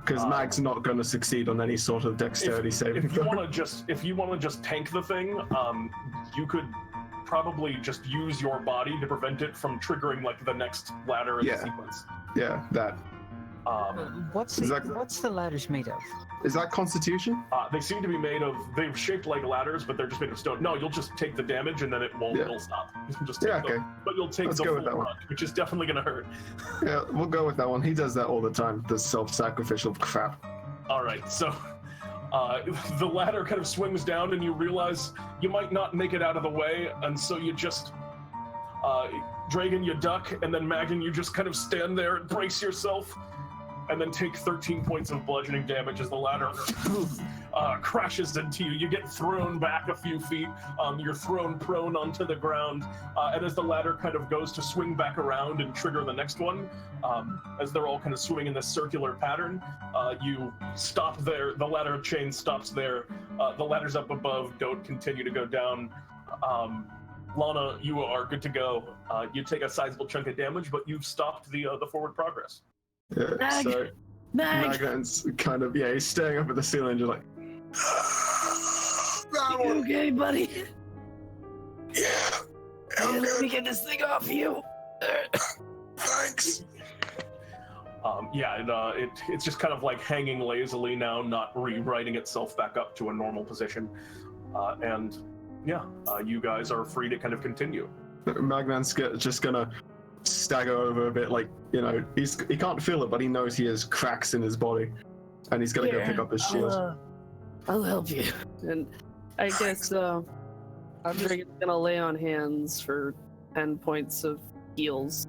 Because Mag's not going to succeed on any sort of dexterity saving if you throw. want to just tank the thing, you could probably just use your body to prevent it from triggering like the next ladder in the sequence. Yeah, that. What's the ladders made of? Is that Constitution? They seem to be they're shaped like ladders, but they're just made of stone. No, you'll just take the damage and then it'll stop. You can just take okay. But you'll take Let's the go full with that one. brunt, which is definitely going to hurt. Yeah, we'll go with that one. He does that all the time, the self-sacrificial crap. All right, so the ladder kind of swings down and you realize you might not make it out of the way, and so you just, Draegan, you duck, and then Magnan, you just kind of stand there and brace yourself, and then take 13 points of bludgeoning damage as the ladder crashes into you. You get thrown back a few feet. You're thrown prone onto the ground. And as the ladder kind of goes to swing back around and trigger the next one, as they're all kind of swimming in this circular pattern, you stop there. The ladder chain stops there. The ladders up above don't continue to go down. Lana, you are good to go. You take a sizable chunk of damage, but you've stopped the forward progress. Yeah, Mag! so Mag! Magnan's kind of, he's staring up at the ceiling just like, That You one. okay, buddy? Yeah. Hey, I'm let me good. get this thing off you. Thanks. It's just kind of like hanging lazily now, not rewriting itself back up to a normal position. You guys are free to kind of continue. Magnan's just gonna stagger over a bit, like, he can't feel it, but he knows he has cracks in his body, and he's gonna go Here, pick up his shield. I'll help you. And I guess I'm just, Dragon's gonna lay on hands for 10 points of heals.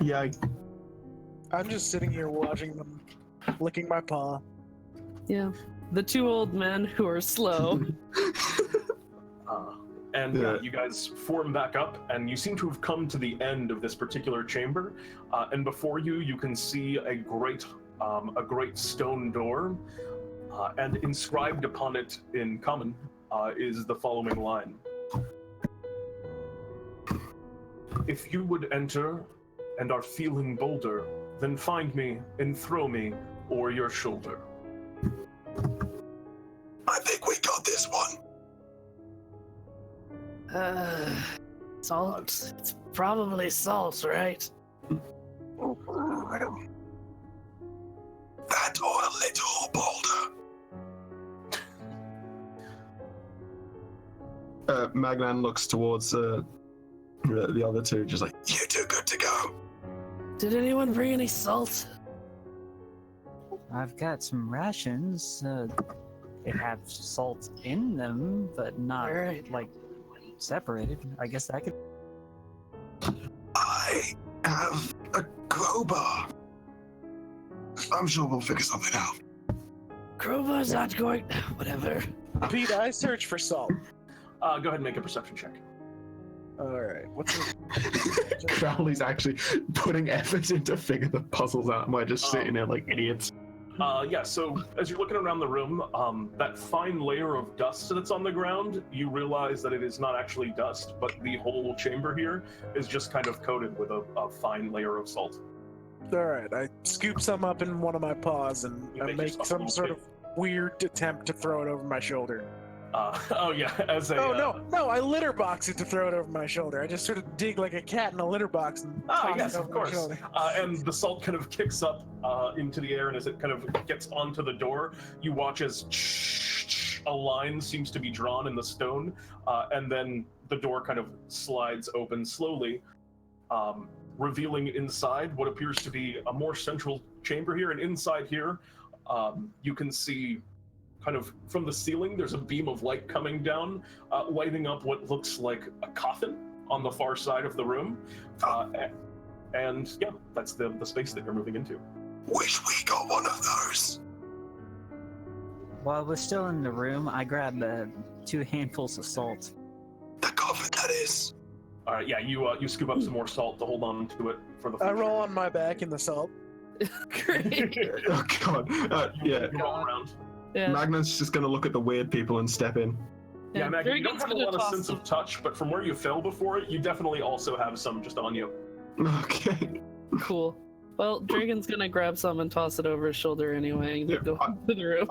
Yeah. I'm just sitting here watching them, licking my paw. Yeah. The two old men who are slow. And Yeah. you guys form back up, and you seem to have come to the end of this particular chamber. And before you, you can see a great stone door, and inscribed upon it in common is the following line: "If you would enter and are feeling bolder, then find me and throw me o'er your shoulder." I think we got this one. Salt? It's probably salt, right? That or a little boulder. Magnan looks towards the other two, just like, You two good to go? Did anyone bring any salt? I've got some rations. They have salt in them, but not Alright. like separated. I guess that could. I have a crowbar. I'm sure we'll figure something out. Crowbar's not going. Whatever. Pete, I search for salt. Go ahead and make a perception check. Alright, what's the... Crowley's actually putting effort in to figure the puzzles out. Am I just sitting there like idiots? Yeah, so as you're looking around the room, that fine layer of dust that's on the ground, you realize that it is not actually dust, but the whole chamber here is just kind of coated with a fine layer of salt. Alright, I scoop some up in one of my paws and You I make make yourself a some little sort pit. of weird attempt to throw it over my shoulder. Oh yeah, as a No, I litter box it to throw it over my shoulder. I just sort of dig like a cat in a litter box and toss yes, it of over my course. shoulder. And the salt kind of kicks up into the air, and as it kind of gets onto the door, you watch as a line seems to be drawn in the stone, and then the door kind of slides open slowly, revealing inside what appears to be a more central chamber here. And inside here, you can see kind of from the ceiling, there's a beam of light coming down, lighting up what looks like a coffin on the far side of the room. And yeah, that's the space that you're moving into. Wish we got one of those. While we're still in the room, I grab 2 handfuls of salt. The coffin, that is. All right, yeah, you scoop up some more salt to hold on to it for the I future. roll on my back in the salt. Great. Oh god. Yeah. You roll around. Yeah. Magnan's just gonna look at the weird people and step in. Yeah, Maggie, you don't Dragon's have a gonna lot of toss sense of touch, but from where you fell before, you definitely also have some just on you. Okay. Cool. Well, Dragon's gonna grab some and toss it over his shoulder anyway and Yeah, go into the room.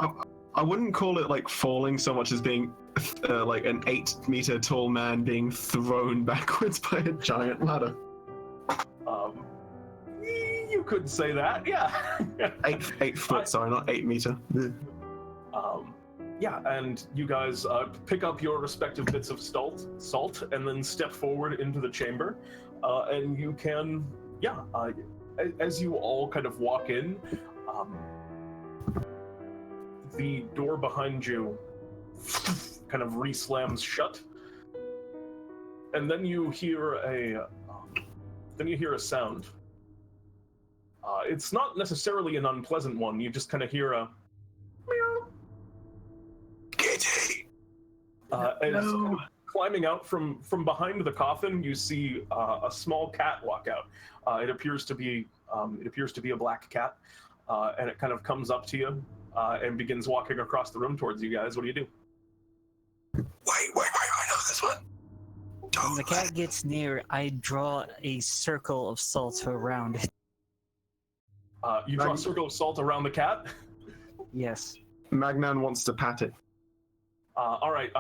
I wouldn't call it like falling so much as being like an 8-meter tall man being thrown backwards by a giant ladder. You could say that, yeah. 8 foot, sorry, not 8 meter. Yeah, and you guys pick up your respective bits of salt, and then step forward into the chamber, and you can, as you all kind of walk in, the door behind you kind of re-slams shut, and then you hear a sound. It's not necessarily an unpleasant one. You just kind of hear a meow. Kitty. As kind of climbing out from behind the coffin, you see a small cat walk out. It appears to be a black cat, and it kind of comes up to you and begins walking across the room towards you guys. What do you do? Wait, I know this one. When Don't the cat gets near, I draw a circle of salt around it. You draw a circle of salt around the cat. Yes. Magnan wants to pat it. All right.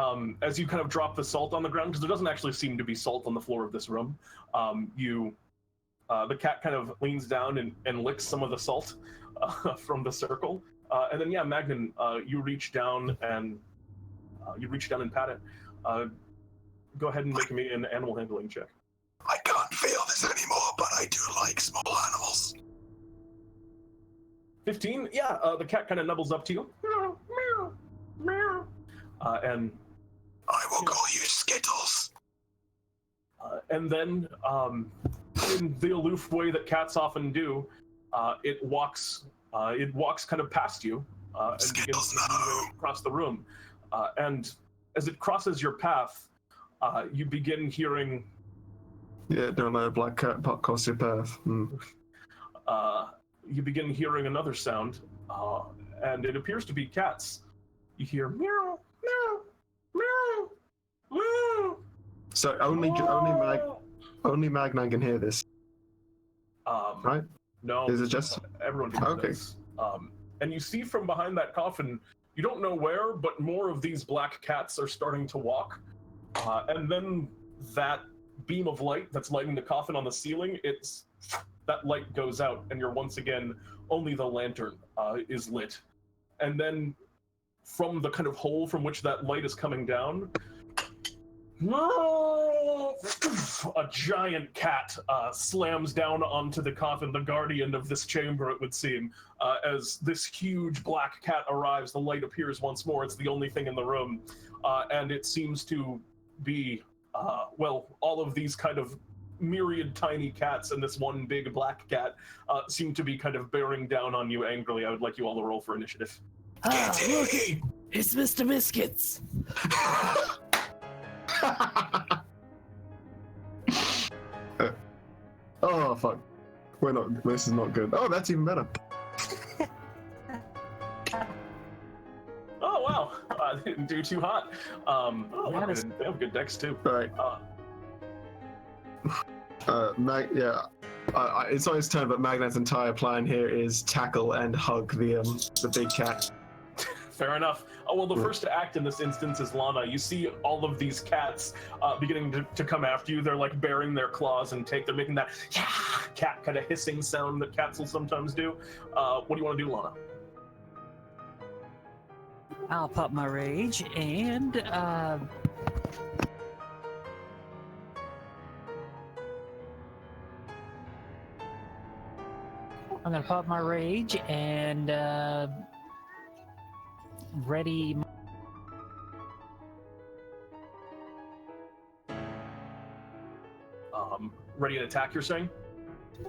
As you kind of drop the salt on the ground, because there doesn't actually seem to be salt on the floor of this room, the cat kind of leans down and licks some of the salt from the circle, and then yeah, Magnan, you reach down and pat it. Go ahead and make me an animal handling check. I can't feel this anymore, but I do like small animals. 15. Yeah. The cat kind of nubbles up to you. Meow, meow, meow. And I will call you Skittles. And then, in the aloof way that cats often do, it walks kind of past you and begins to move across the room. And as it crosses your path, you begin hearing. Yeah, don't let a black cat cross your path. You begin hearing another sound, and it appears to be cats. You hear meow, meow, meow, meow. So only Magnan can hear this, right? No, Is it just everyone can hear okay? this. And you see from behind that coffin, you don't know where, but more of these black cats are starting to walk. And then that beam of light that's lighting the coffin on the ceiling, that light goes out, and you're once again, only the lantern is lit. And then from the kind of hole from which that light is coming down, a giant cat slams down onto the coffin, the guardian of this chamber, it would seem. As this huge black cat arrives, the light appears once more. It's the only thing in the room. And it seems to be, all of these kind of myriad tiny cats and this one big black cat seem to be kind of bearing down on you angrily. I would like you all to roll for initiative. Look, it's Mr. Biscuits. Oh fuck, this is not good. Oh, that's even better. Oh wow, they didn't do too hot. They have good decks too. All right. It's not his turn, but Magnan's entire plan here is tackle and hug the big cat. Fair enough. Oh, well, the first to act in this instance is Lana. You see all of these cats beginning to come after you. They're like baring their claws and they're making that cat kind of hissing sound that cats will sometimes do. What do you want to do, Lana? I'll pop my rage and I'm gonna pop my rage and ready. Ready to attack, you're saying?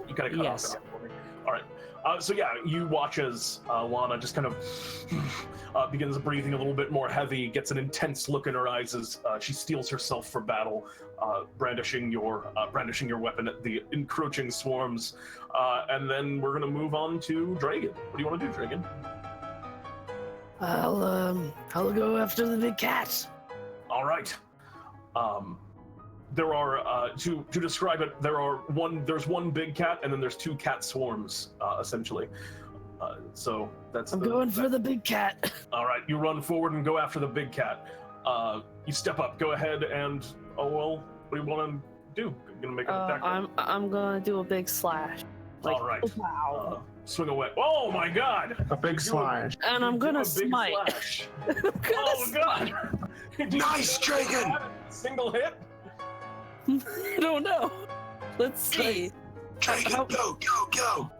You gotta cut Yes. off again for me. All right. So yeah, you watch as Lana just kind of begins breathing a little bit more heavy, gets an intense look in her eyes as she steels herself for battle, brandishing your weapon at the encroaching swarms. And then we're gonna move on to Draegan. What do you want to do, Draegan? I'll go after the big cat. All right. There are to describe it. There's one big cat, and then there's two cat swarms, essentially. So that's. I'm going for the big cat. All right, you run forward and go after the big cat. You step up. Go ahead and what do you want to do? You're gonna make an attack. I'm gonna do a big slash. Like, all right. Wow. Swing away. Oh my God! A big slash. And I'm gonna smite. Oh God! Nice, Draegan! Single hit. I don't know. Let's see. Draegan, go!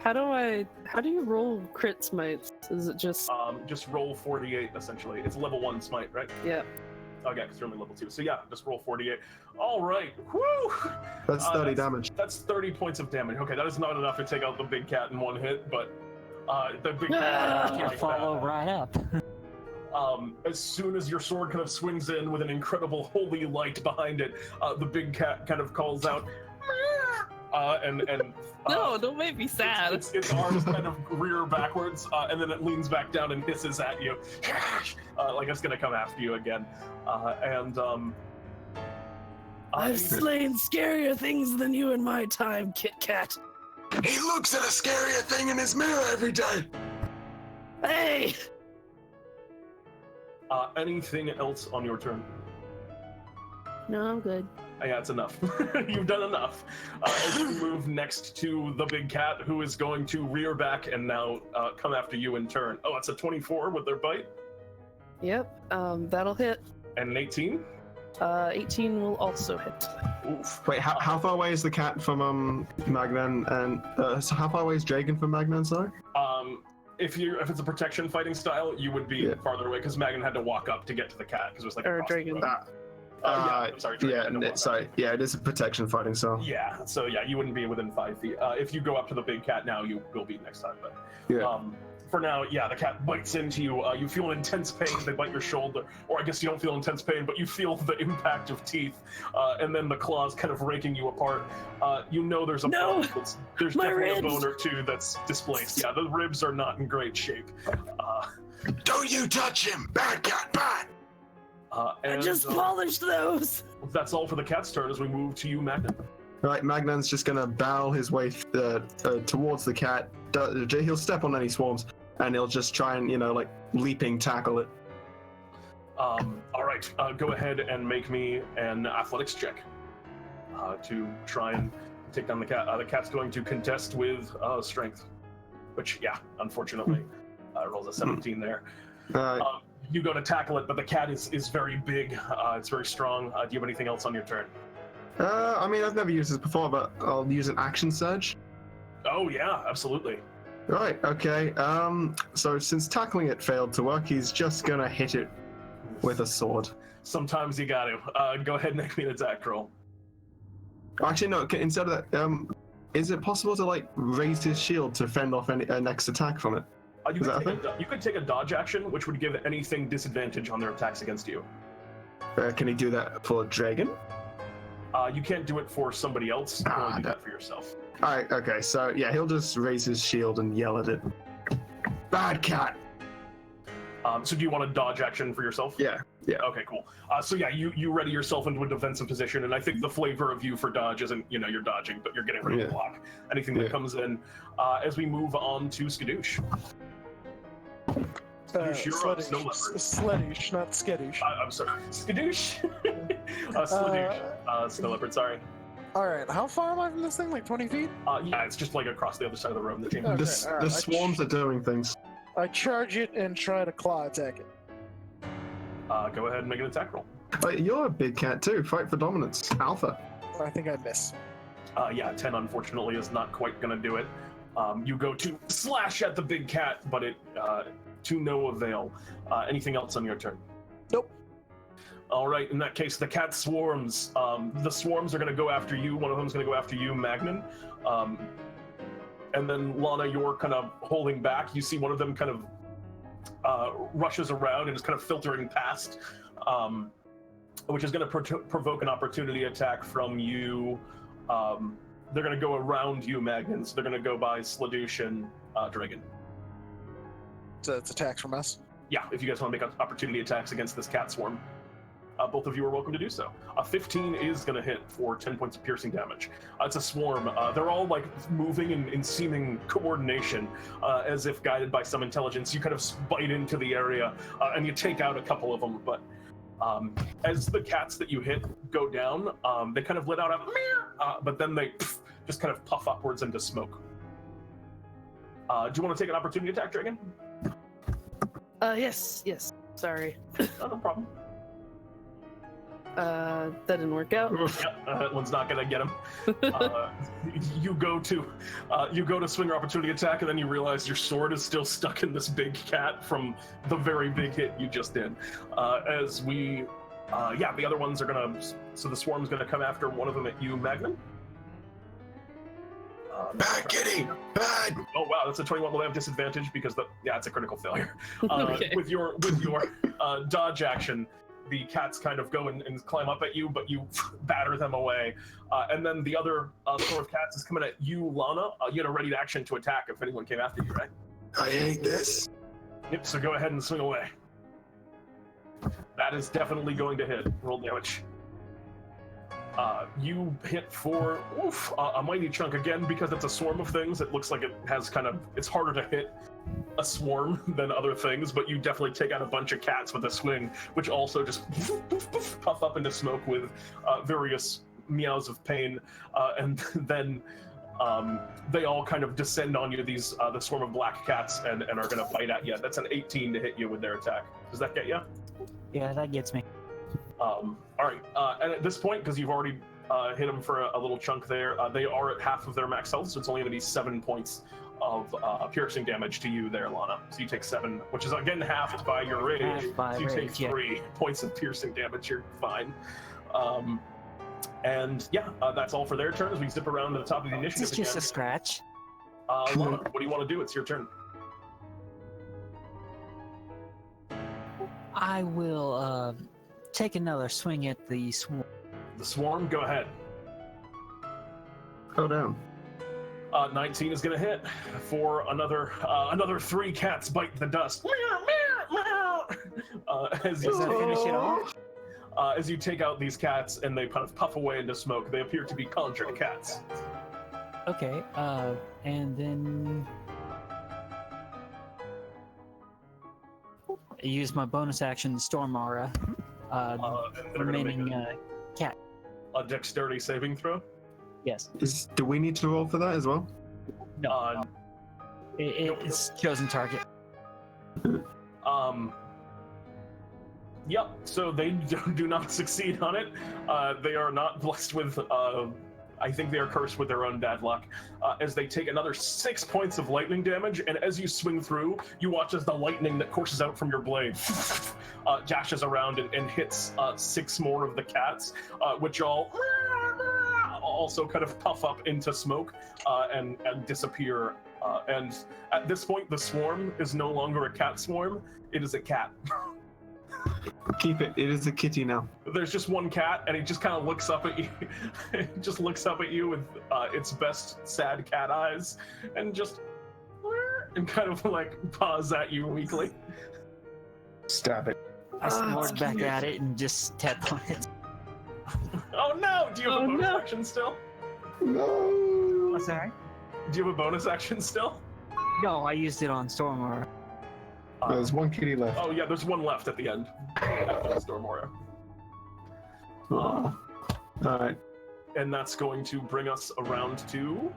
How do you roll crit smites? Is it just roll 48 essentially. It's level 1 smite, right? yeah. Okay, because you're only level 2. So yeah, just roll 48. All right. Woo! That's 30 damage. That's 30 points of damage. Okay, that is not enough to take out the big cat in one hit, but the big cat I'll follow right up. as soon as your sword kind of swings in with an incredible holy light behind it, the big cat kind of calls out, No, don't make me sad. Its arms kind of rear backwards, and then it leans back down and hisses at you, like it's gonna come after you again. I've slain scarier things than you in my time, Kit Kat. He looks at a scarier thing in his mirror every day. Hey! Anything else on your turn? No, I'm good. Yeah, it's enough. You've done enough. As you move next to the big cat, who is going to rear back and now come after you in turn. Oh, it's a 24 with their bite. Yep. That'll hit. And an 18? 18 will also hit. Oof. Wait, how far away is the cat from Magnan? And so how far away is Draegan from Magnan? Sorry. If it's a protection fighting style, you would be farther away because Magnan had to walk up to get to the cat because it was like Or across the Draegan. road. I'm sorry. Draegan, sorry. Yeah, it is a protection fighting style. Yeah, so yeah, you wouldn't be within 5 feet. If you go up to the big cat now, you will be next time. But Yeah. for now, yeah, the cat bites into you. You feel intense pain. They bite your shoulder, or I guess you don't feel intense pain, but you feel the impact of teeth, and then the claws kind of raking you apart. You know there's a No! there's My definitely ribs! a bone or two that's displaced. Yeah, the ribs are not in great shape. Don't you touch him! Bad cat, bad! I And, just polished those. that's all for the cat's turn as we move to you, Magnan. Right, Magnan's just gonna barrel his way towards the cat. He'll step on any swarms, and he'll just try and, like, leaping tackle it. All right, go ahead and make me an athletics check to try and take down the cat. The cat's going to contest with strength, which, yeah, unfortunately, rolls a 17 there. You go to tackle it, but the cat is very big. It's very strong. Do you have anything else on your turn? I mean, I've never used this before, but I'll use an action surge. Oh, yeah, absolutely. Right, okay. So since tackling it failed to work, he's just gonna hit it with a sword. Sometimes you got to. Go ahead and make me an attack roll. Actually, no, instead of that, is it possible to, like, raise his shield to fend off any next attack from it? You could take a dodge action, which would give anything disadvantage on their attacks against you. Can he do that for Draegan? You can't do it for somebody else. You can only do that for yourself. Alright, okay, so yeah, he'll just raise his shield and yell at it. Bad cat! So do you want a dodge action for yourself? Yeah. Okay, cool. So yeah, you ready yourself into a defensive position, and I think the flavor of you for dodge isn't, you're dodging, but you're getting ready to block anything that comes in. As we move on to Sledush. Sledush, not skittish. I'm sorry. Sledush? Sledush. Snow leopard, sorry. Alright, how far am I from this thing? Like 20 feet? Yeah, it's just like across the other side of the room. The chamber. Okay, The alright, swarms are doing things. I charge it and try to claw attack it. Go ahead and make an attack roll. You're a big cat too. Fight for dominance. Alpha. I think I miss. Yeah, 10 unfortunately is not quite gonna do it. You go to slash at the big cat, but it to no avail. Anything else on your turn? Nope. All right, in that case, the cat swarms. The swarms are gonna go after you. One of them's gonna go after you, Magnan. And then Lana, you're kind of holding back. You see one of them kind of rushes around and is kind of filtering past, which is going to provoke an opportunity attack from you. They're going to go around you, Magnan, so they're going to go by Sledush and Draegan. So it's attacks from us? Yeah, if you guys want to make opportunity attacks against this cat swarm. Both of you are welcome to do so. 15 is going to hit for 10 points of piercing damage. It's a swarm. They're all like moving in seeming coordination, as if guided by some intelligence. You kind of bite into the area and you take out a couple of them. But as the cats that you hit go down, they kind of let out a meow, but then they just kind of puff upwards into smoke. Do you want to take an opportunity attack, Draegan? Yes. Sorry. No problem. That didn't work out. Yep, that one's not gonna get him. You go to swing your opportunity attack, and then you realize your sword is still stuck in this big cat from the very big hit you just did. The other ones are gonna. So the swarm's gonna come after one of them at you, Magnan. Bad kitty! Bad! Oh wow, that's a 21. Well, they have disadvantage because it's a critical failure. Okay. With your dodge action, the cats kind of go and climb up at you, but you batter them away. And then the other sort of cats is coming at you, Lana. You had a ready to action to attack if anyone came after you, right? I hate this. Yep, so go ahead and swing away. That is definitely going to hit. Roll damage. You hit for a mighty chunk again because it's a swarm of things. It looks like it has it's harder to hit a swarm than other things, but you definitely take out a bunch of cats with a swing, which also just puff up into smoke with various meows of pain, and then they all kind of descend on you, the swarm of black cats, and are going to bite at you. That's an 18 to hit you with their attack. Does that get you? Yeah, that gets me. All right, and at this point, because you've already hit them for a little chunk there. They are at half of their max health, so it's only going to be 7 points of piercing damage to you there, Lana. So you take 7, which is again halved by your rage. Halved by So you take rage, yeah. 3 points of piercing damage. You're fine. And yeah, that's all for their turn as we zip around to the top of the initiative. It's just again. a scratch. Lana, what do you want to do? It's your turn. I will take another swing at the swarm. The swarm, go ahead. Go down. 19 is going to hit for another 3 cats bite the dust. As Does that finish it off? As you take out these cats and they kind of puff away into smoke, they appear to be conjured cats. Okay, and then I use my bonus action, Storm Aura. And they're going to make Remaining cat. a dexterity saving throw. Yes. Do we need to roll for that as well? No. It's chosen target. Yep, so they do not succeed on it. They are not blessed with, I think they are cursed with their own bad luck, as they take another 6 points of lightning damage, and as you swing through, you watch as the lightning that courses out from your blade dashes around and hits 6 more of the cats, which all also kind of puff up into smoke and disappear. And at this point, the swarm is no longer a cat swarm, it is a cat. Keep it. It is a kitty now. There's just one cat, and it just kind of looks up at you. It just looks up at you with its best sad cat eyes, and kind of like paws at you weakly. Stab it. I snort back at it and just tap on it. Oh no! Do you have a bonus action still? No. What's that? Do you have a bonus action still? No, I used it on Storm Aura. There's one kitty left. Oh yeah, there's one left at the end. After the Storm Aura. All right. And that's going to bring us around to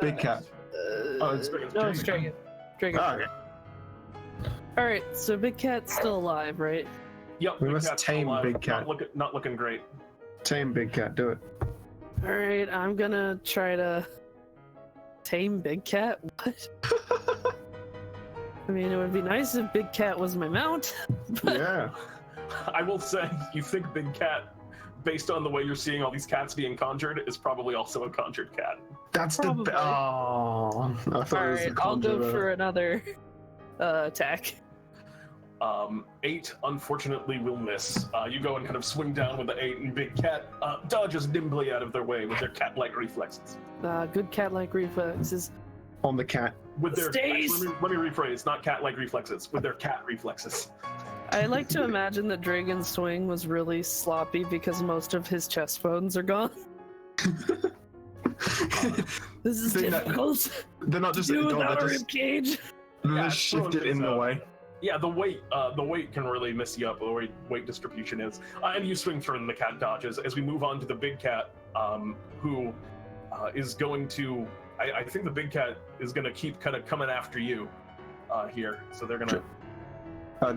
Big cat. it's Draegan. No, it's Draegan. Draegan. Ah, okay. Alright, so Big Cat's still alive, right? Yep, We Big must Cat's still tame alive. Big Cat. Not looking great. Tame big cat. Do it. Alright, I'm gonna try to tame Big Cat. What? I mean, it would be nice if Big Cat was my mount. But Yeah. I will say, you think Big Cat, based on the way you're seeing all these cats being conjured, is probably also a conjured cat. That's Probably. the. Oh. I thought it was Alright, the I'll go conjurer. for another attack. 8 unfortunately will miss. You go and kind of swing down with the 8, and Big Cat dodges nimbly out of their way with their cat-like reflexes. Good cat-like reflexes. On the cat. With their Stays. let me rephrase, not cat-like reflexes, with their cat reflexes. I like to imagine that Dragon's swing was really sloppy because most of his chest bones are gone. This is Think that- difficult. They're not just. Do without a They're just ribcage. Yeah, they're shifted in the way. Yeah, the weight can really mess you up. The weight distribution is, and you swing through, and the cat dodges. As we move on to the big cat, who is going to, I think the big cat is going to keep kind of coming after you here. So they're going to.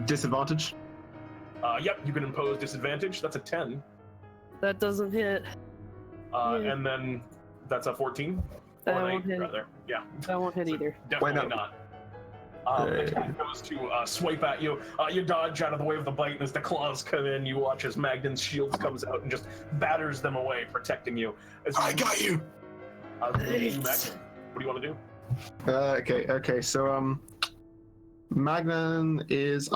Disadvantage. Yep, you can impose disadvantage. That's a 10, That doesn't hit. and then that's a 14. That Or an won't 8, hit. rather. Yeah. That won't hit either. Definitely no. not. The cat goes to swipe at you. You dodge out of the way of the bite, and as the claws come in, you watch as Magnan's shield comes out and just batters them away, protecting you. As I got you. Magnan, what do you want to do? Okay. So Magnan is.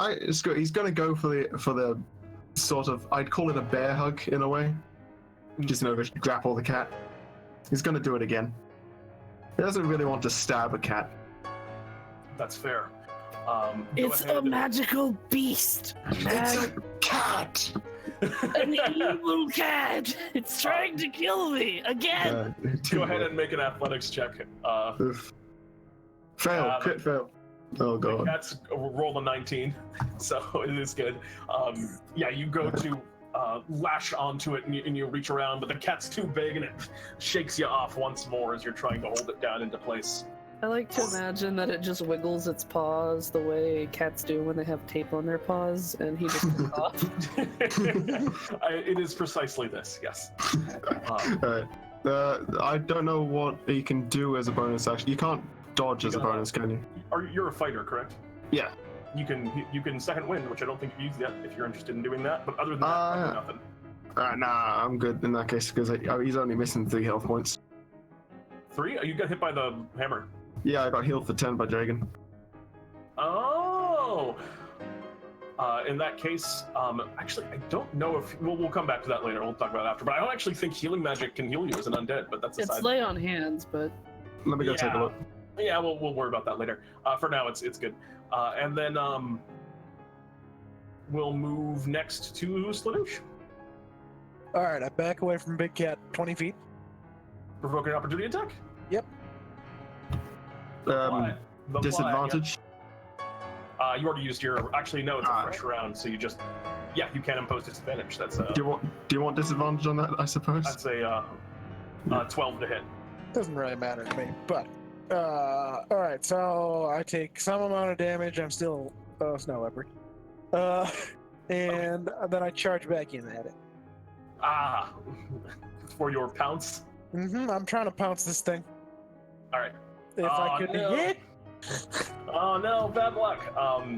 He's gonna go for the sort of. I'd call it a bear hug in a way. Just grapple the cat. He's gonna do it again. He doesn't really want to stab a cat. That's fair. Go It's ahead a and- magical beast. It's a cat. An evil cat. It's trying to kill me again. Go ahead and make an athletics check. Oof. Fail. Crit fail. Oh god. That's roll a 19, so it is good. Yeah, you go to lash onto it, and you reach around, but the cat's too big, and it shakes you off once more as you're trying to hold it down into place. I like to imagine that it just wiggles its paws the way cats do when they have tape on their paws, and he just comes off. It is precisely this, yes. Alright. I don't know what you can do as a bonus action. You can't dodge as a bonus, can you? You're a fighter, correct? Yeah. You can second wind, which I don't think you've used yet, if you're interested in doing that. But other than that, nothing. Nah, I'm good in that case because he's only missing 3 health points. 3? You got hit by the hammer. Yeah, I got healed for 10 by Draegan. Oh. In that case, actually, I don't know if we'll come back to that later. We'll talk about it after. But I don't actually think healing magic can heal you as an undead. But that's a It's side. lay on hands, but Let me go take a look. Yeah, we'll worry about that later. For now, it's good. And then we'll move next to Sledush. All right, I back away from Big Cat 20 feet. Provoke an opportunity attack. Yep. The Disadvantage. fly, you already used your. Actually, no, it's a fresh round, so you just. Yeah, you can impose disadvantage. That's Do you want disadvantage on that? I suppose. I'd say 12 to hit. Doesn't really matter to me, but all right. So I take some amount of damage. I'm still snow leopard, and then I charge back in at it. For your pounce. I'm trying to pounce this thing. All right. If I could hit. Oh no, bad luck.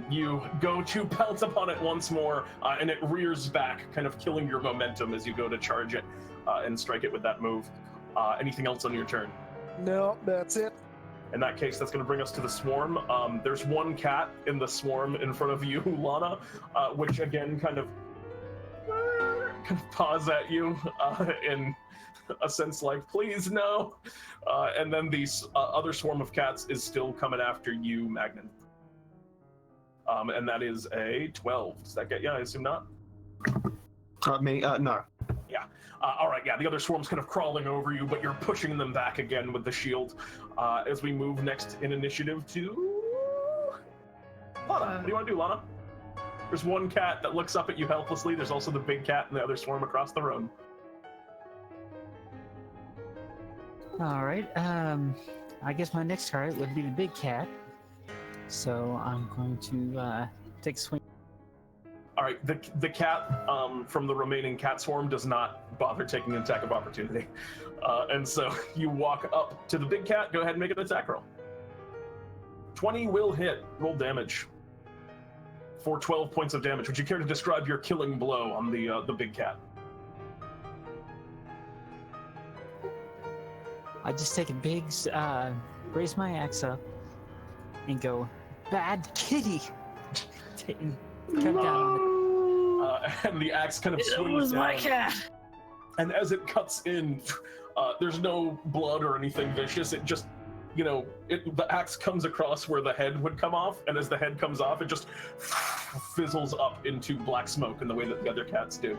You go to pounce upon it once more, and it rears back, kind of killing your momentum as you go to charge it and strike it with that move. Anything else on your turn? No, that's it. In that case, that's going to bring us to the swarm. There's one cat in the swarm in front of you, Lana, which again kind of paws at you in a sense like, please, no. And then the other swarm of cats is still coming after you, Magnan. And that is a 12. Does that get you? I assume not? No. Yeah. All right, yeah, the other swarm's kind of crawling over you, but you're pushing them back again with the shield. As we move next in initiative to... Lana, what do you want to do, Lana? There's one cat that looks up at you helplessly. There's also the big cat and the other swarm across the room. All right. I guess my next target would be the big cat. So I'm going to take a swing. All right, the cat from the remaining cat swarm does not bother taking an attack of opportunity. And so you walk up to the big cat. Go ahead and make an attack roll. 20 will hit. Roll damage. For 12 points of damage. Would you care to describe your killing blow on the big cat? I just take a big, raise my axe up, and go, bad kitty! And cut down on it. And the axe kind of swings down. It was my cat! And as it cuts in, there's no blood or anything vicious. It just, the axe comes across where the head would come off, and as the head comes off, it just fizzles up into black smoke in the way that the other cats do.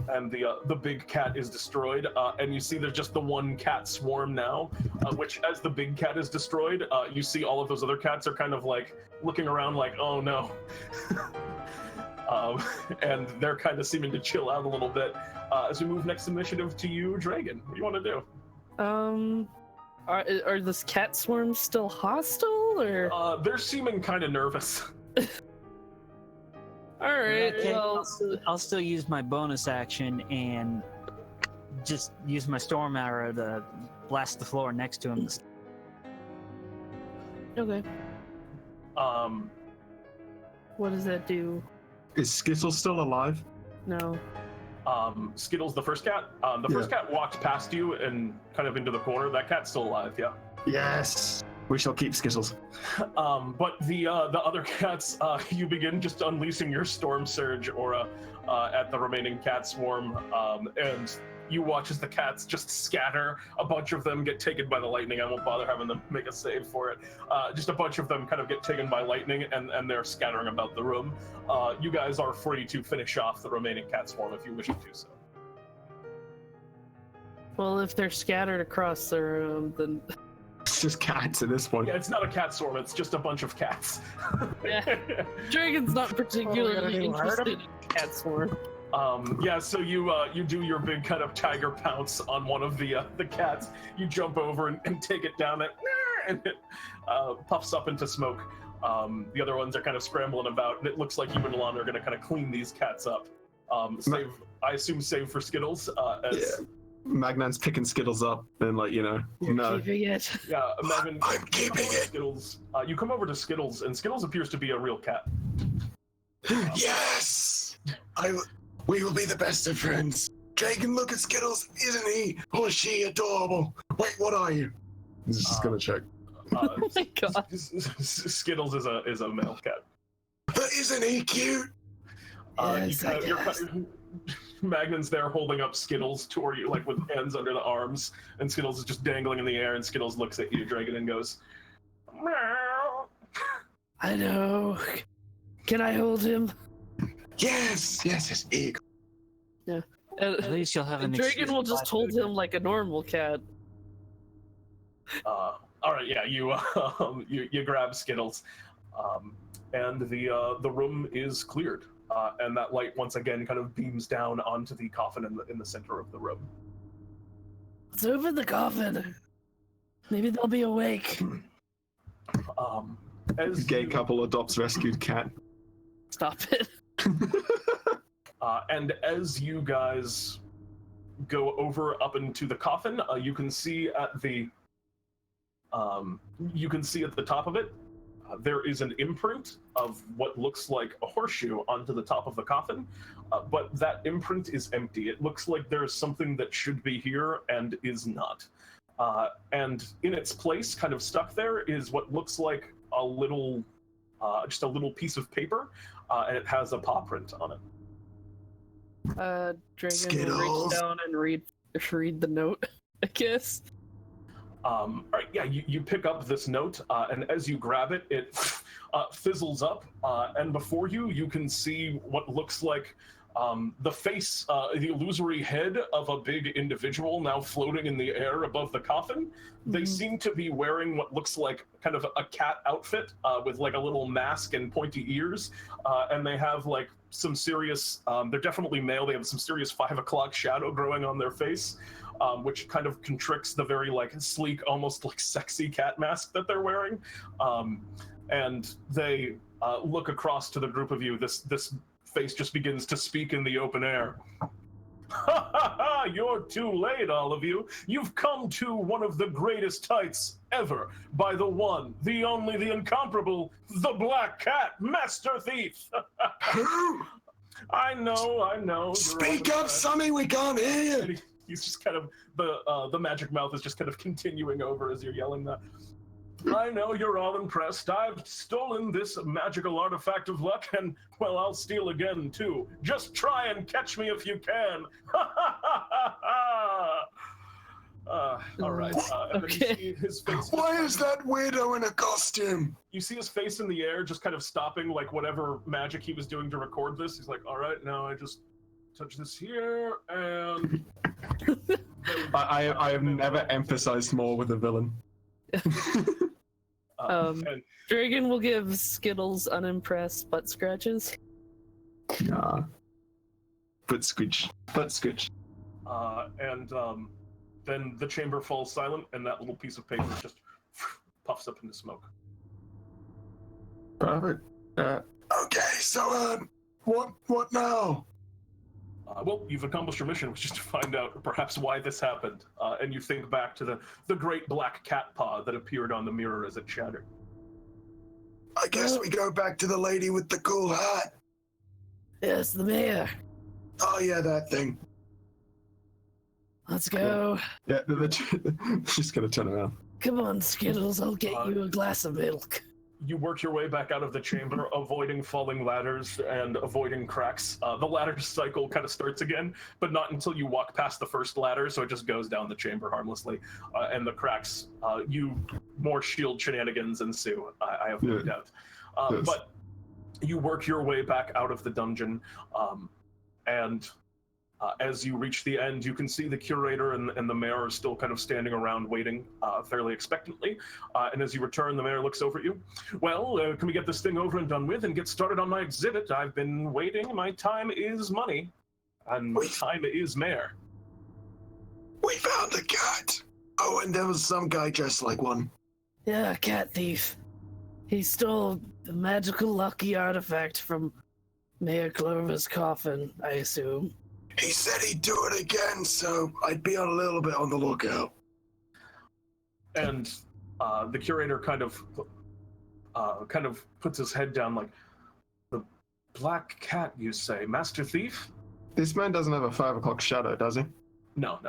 And the big cat is destroyed, and you see there's just the one cat swarm now, which as the big cat is destroyed, you see all of those other cats are kind of like looking around like, oh no. And they're kind of seeming to chill out a little bit. As we move next initiative to you, Draegan, what do you want to do? Are this cat swarms still hostile, or? They're seeming kind of nervous. All right. Okay, Well, I'll still use my bonus action and just use my storm arrow to blast the floor next to him. okay. What does that do? Is Skittle still alive? No. Skittles, the first cat. The first cat walked past you and kind of into the corner. That cat's still alive, yeah. Yes. We shall keep Skittles. But the other cats, you begin just unleashing your storm surge aura at the remaining cat swarm, and you watch as the cats just scatter. A bunch of them get taken by the lightning. I won't bother having them make a save for it. Just a bunch of them kind of get taken by lightning, and they're scattering about the room. You guys are free to finish off the remaining cat swarm if you wish to do so. Well, if they're scattered across the room, then It's just cats at this point. Yeah, it's not a cat swarm. It's just a bunch of cats. yeah, Dragon's not particularly do, hurt interested in cat swarm. Yeah, so you do your big kind of tiger pounce on one of the cats. You jump over and take it down. And and it puffs up into smoke. The other ones are kind of scrambling about, and it looks like you and Lana are going to kind of clean these cats up. I assume save for Skittles. Magnan's picking Skittles up and no. Keeping it. Yeah, Magnan, I'm keeping it. Skittles. You come over to Skittles, and Skittles appears to be a real cat. Yes! We will be the best of friends. Draegan, look at Skittles. Isn't he or she adorable? Wait, what are you? He's just gonna check. Oh my god. Skittles is a male cat. But isn't he cute? Yes, I guess. Magnan's there holding up Skittles toward you, like with hands under the arms, and Skittles is just dangling in the air, and Skittles looks at you, Draegan, and goes, meow. I know. Can I hold him? Yes, his eagle. Yeah. At least you'll have an Draegan will just hold him like a normal cat. All right, yeah, you grab Skittles, and the room is cleared, and that light once again kind of beams down onto the coffin in the center of the room. Let's open the coffin. Maybe they'll be awake. As gay couple adopts rescued cat. Stop it. And as you guys go over up into the coffin, you can see at the top of it, there is an imprint of what looks like a horseshoe onto the top of the coffin, but that imprint is empty. It looks like there's something that should be here and is not. And in its place, kind of stuck there, is what looks like just a little piece of paper, and it has a paw print on it. Draegan will reach down and read the note, I guess. All right, yeah, you pick up this note, and as you grab it, it fizzles up, and before you can see what looks like the face, the illusory head of a big individual now floating in the air above the coffin. They seem to be wearing what looks like kind of a cat outfit with like a little mask and pointy ears, and they have like some serious, they're definitely male, they have some serious 5 o'clock shadow growing on their face, which kind of constricts the very like sleek, almost like sexy cat mask that they're wearing. And they look across to the group of you. This face just begins to speak in the open air. Ha ha ha! You're too late, all of you. You've come to one of the greatest heights ever by the one, the only, the incomparable, the Black Cat, Master Thief. Who? I know. Speak up, Sonny, we can't hear you. He's just kind of, the magic mouth is just kind of continuing over as you're yelling that. I know you're all impressed. I've stolen this magical artifact of luck, and, well, I'll steal again, too. Just try and catch me if you can. Ha ha ha ha ha! All right. And then you see his face. Why is that weirdo in a costume? You see his face in the air, just kind of stopping, like, whatever magic he was doing to record this. He's like, all right, now I just touch this here, and... I have never emphasized more with a villain. And Draegan will give Skittles unimpressed butt scratches. Nah. Butt scooch. And then the chamber falls silent, and that little piece of paper just puffs up into smoke. Perfect. Okay, so, what now? Well, you've accomplished your mission, which is to find out perhaps why this happened. And you think back to the great black cat paw that appeared on the mirror as it shattered. I guess we go back to the lady with the cool hat. Yes, the mayor. Oh yeah, that thing. Let's go. Yeah, they're just gonna turn around. Come on, Skittles, I'll get you a glass of milk. You work your way back out of the chamber, avoiding falling ladders and avoiding cracks. The ladder cycle kind of starts again, but not until you walk past the first ladder, so it just goes down the chamber harmlessly. And the cracks, more shield shenanigans ensue, I have no doubt. Yes. But you work your way back out of the dungeon, and as you reach the end, you can see the curator and the mayor are still kind of standing around waiting fairly expectantly. And as you return, the mayor looks over at you. Well, can we get this thing over and done with and get started on my exhibit? I've been waiting. My time is money. And my time is mayor. We found the cat. Oh, and there was some guy dressed like one. Yeah, cat thief. He stole the magical lucky artifact from Mayor Clover's coffin, I assume. He said he'd do it again, so I'd be a little bit on the lookout. And the curator kind of puts his head down, like, the black cat, you say, Master Thief? This man doesn't have a 5 o'clock shadow, does he? No.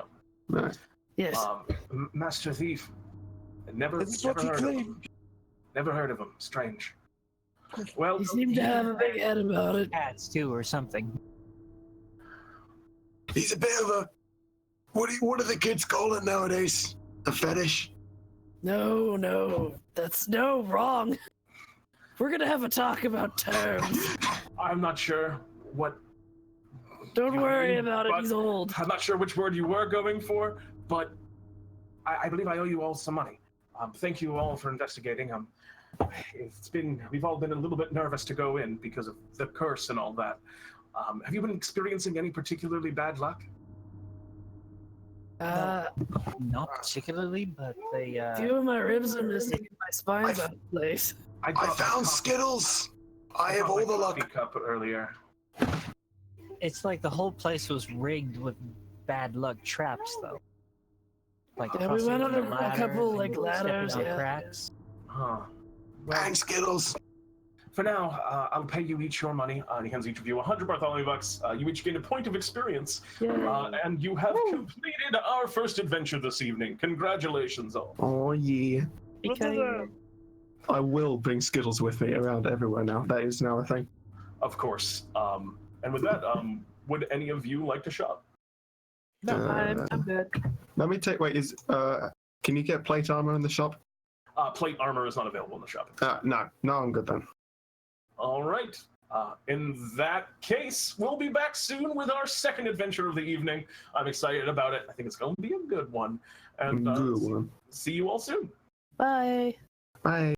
No. Yes. Master Thief. Never That's what he heard of him. claimed. Never heard of him. Strange. Well, He seemed to have a big head about it. Cats too, or something. He's a bit of a... What do the kids call it nowadays? A fetish? No. That's wrong. We're gonna have a talk about terms. I'm not sure what... Don't worry about it, but he's old. I'm not sure which word you were going for, but I believe I owe you all some money. Thank you all for investigating. We've all been a little bit nervous to go in because of the curse and all that. Have you been experiencing any particularly bad luck? Not particularly, but they. A few of my ribs are missing and my spine's out of place. I found Skittles! I have all the luck. Cup earlier. It's like the whole place was rigged with bad luck traps, though. Like Yeah, we went on crossing the a couple, ladders like, and ladders, stepping on yeah. cracks. Huh. And Skittles. For now, I'll pay you each your money. He hands each of you 100 Bartholomew bucks. You each gain a point of experience. Yay. And you have completed our first adventure this evening. Congratulations, all. Oh, yeah. Okay. I will bring Skittles with me around everywhere now. That is now a thing. Of course. And with that, would any of you like to shop? No, I'm good. Let me take. Wait, can you get plate armor in the shop? Plate armor is not available in the shop. No, I'm good then. All right. In that case, we'll be back soon with our second adventure of the evening. I'm excited about it. I think it's going to be a good one. And Good one. see you all soon. Bye. Bye.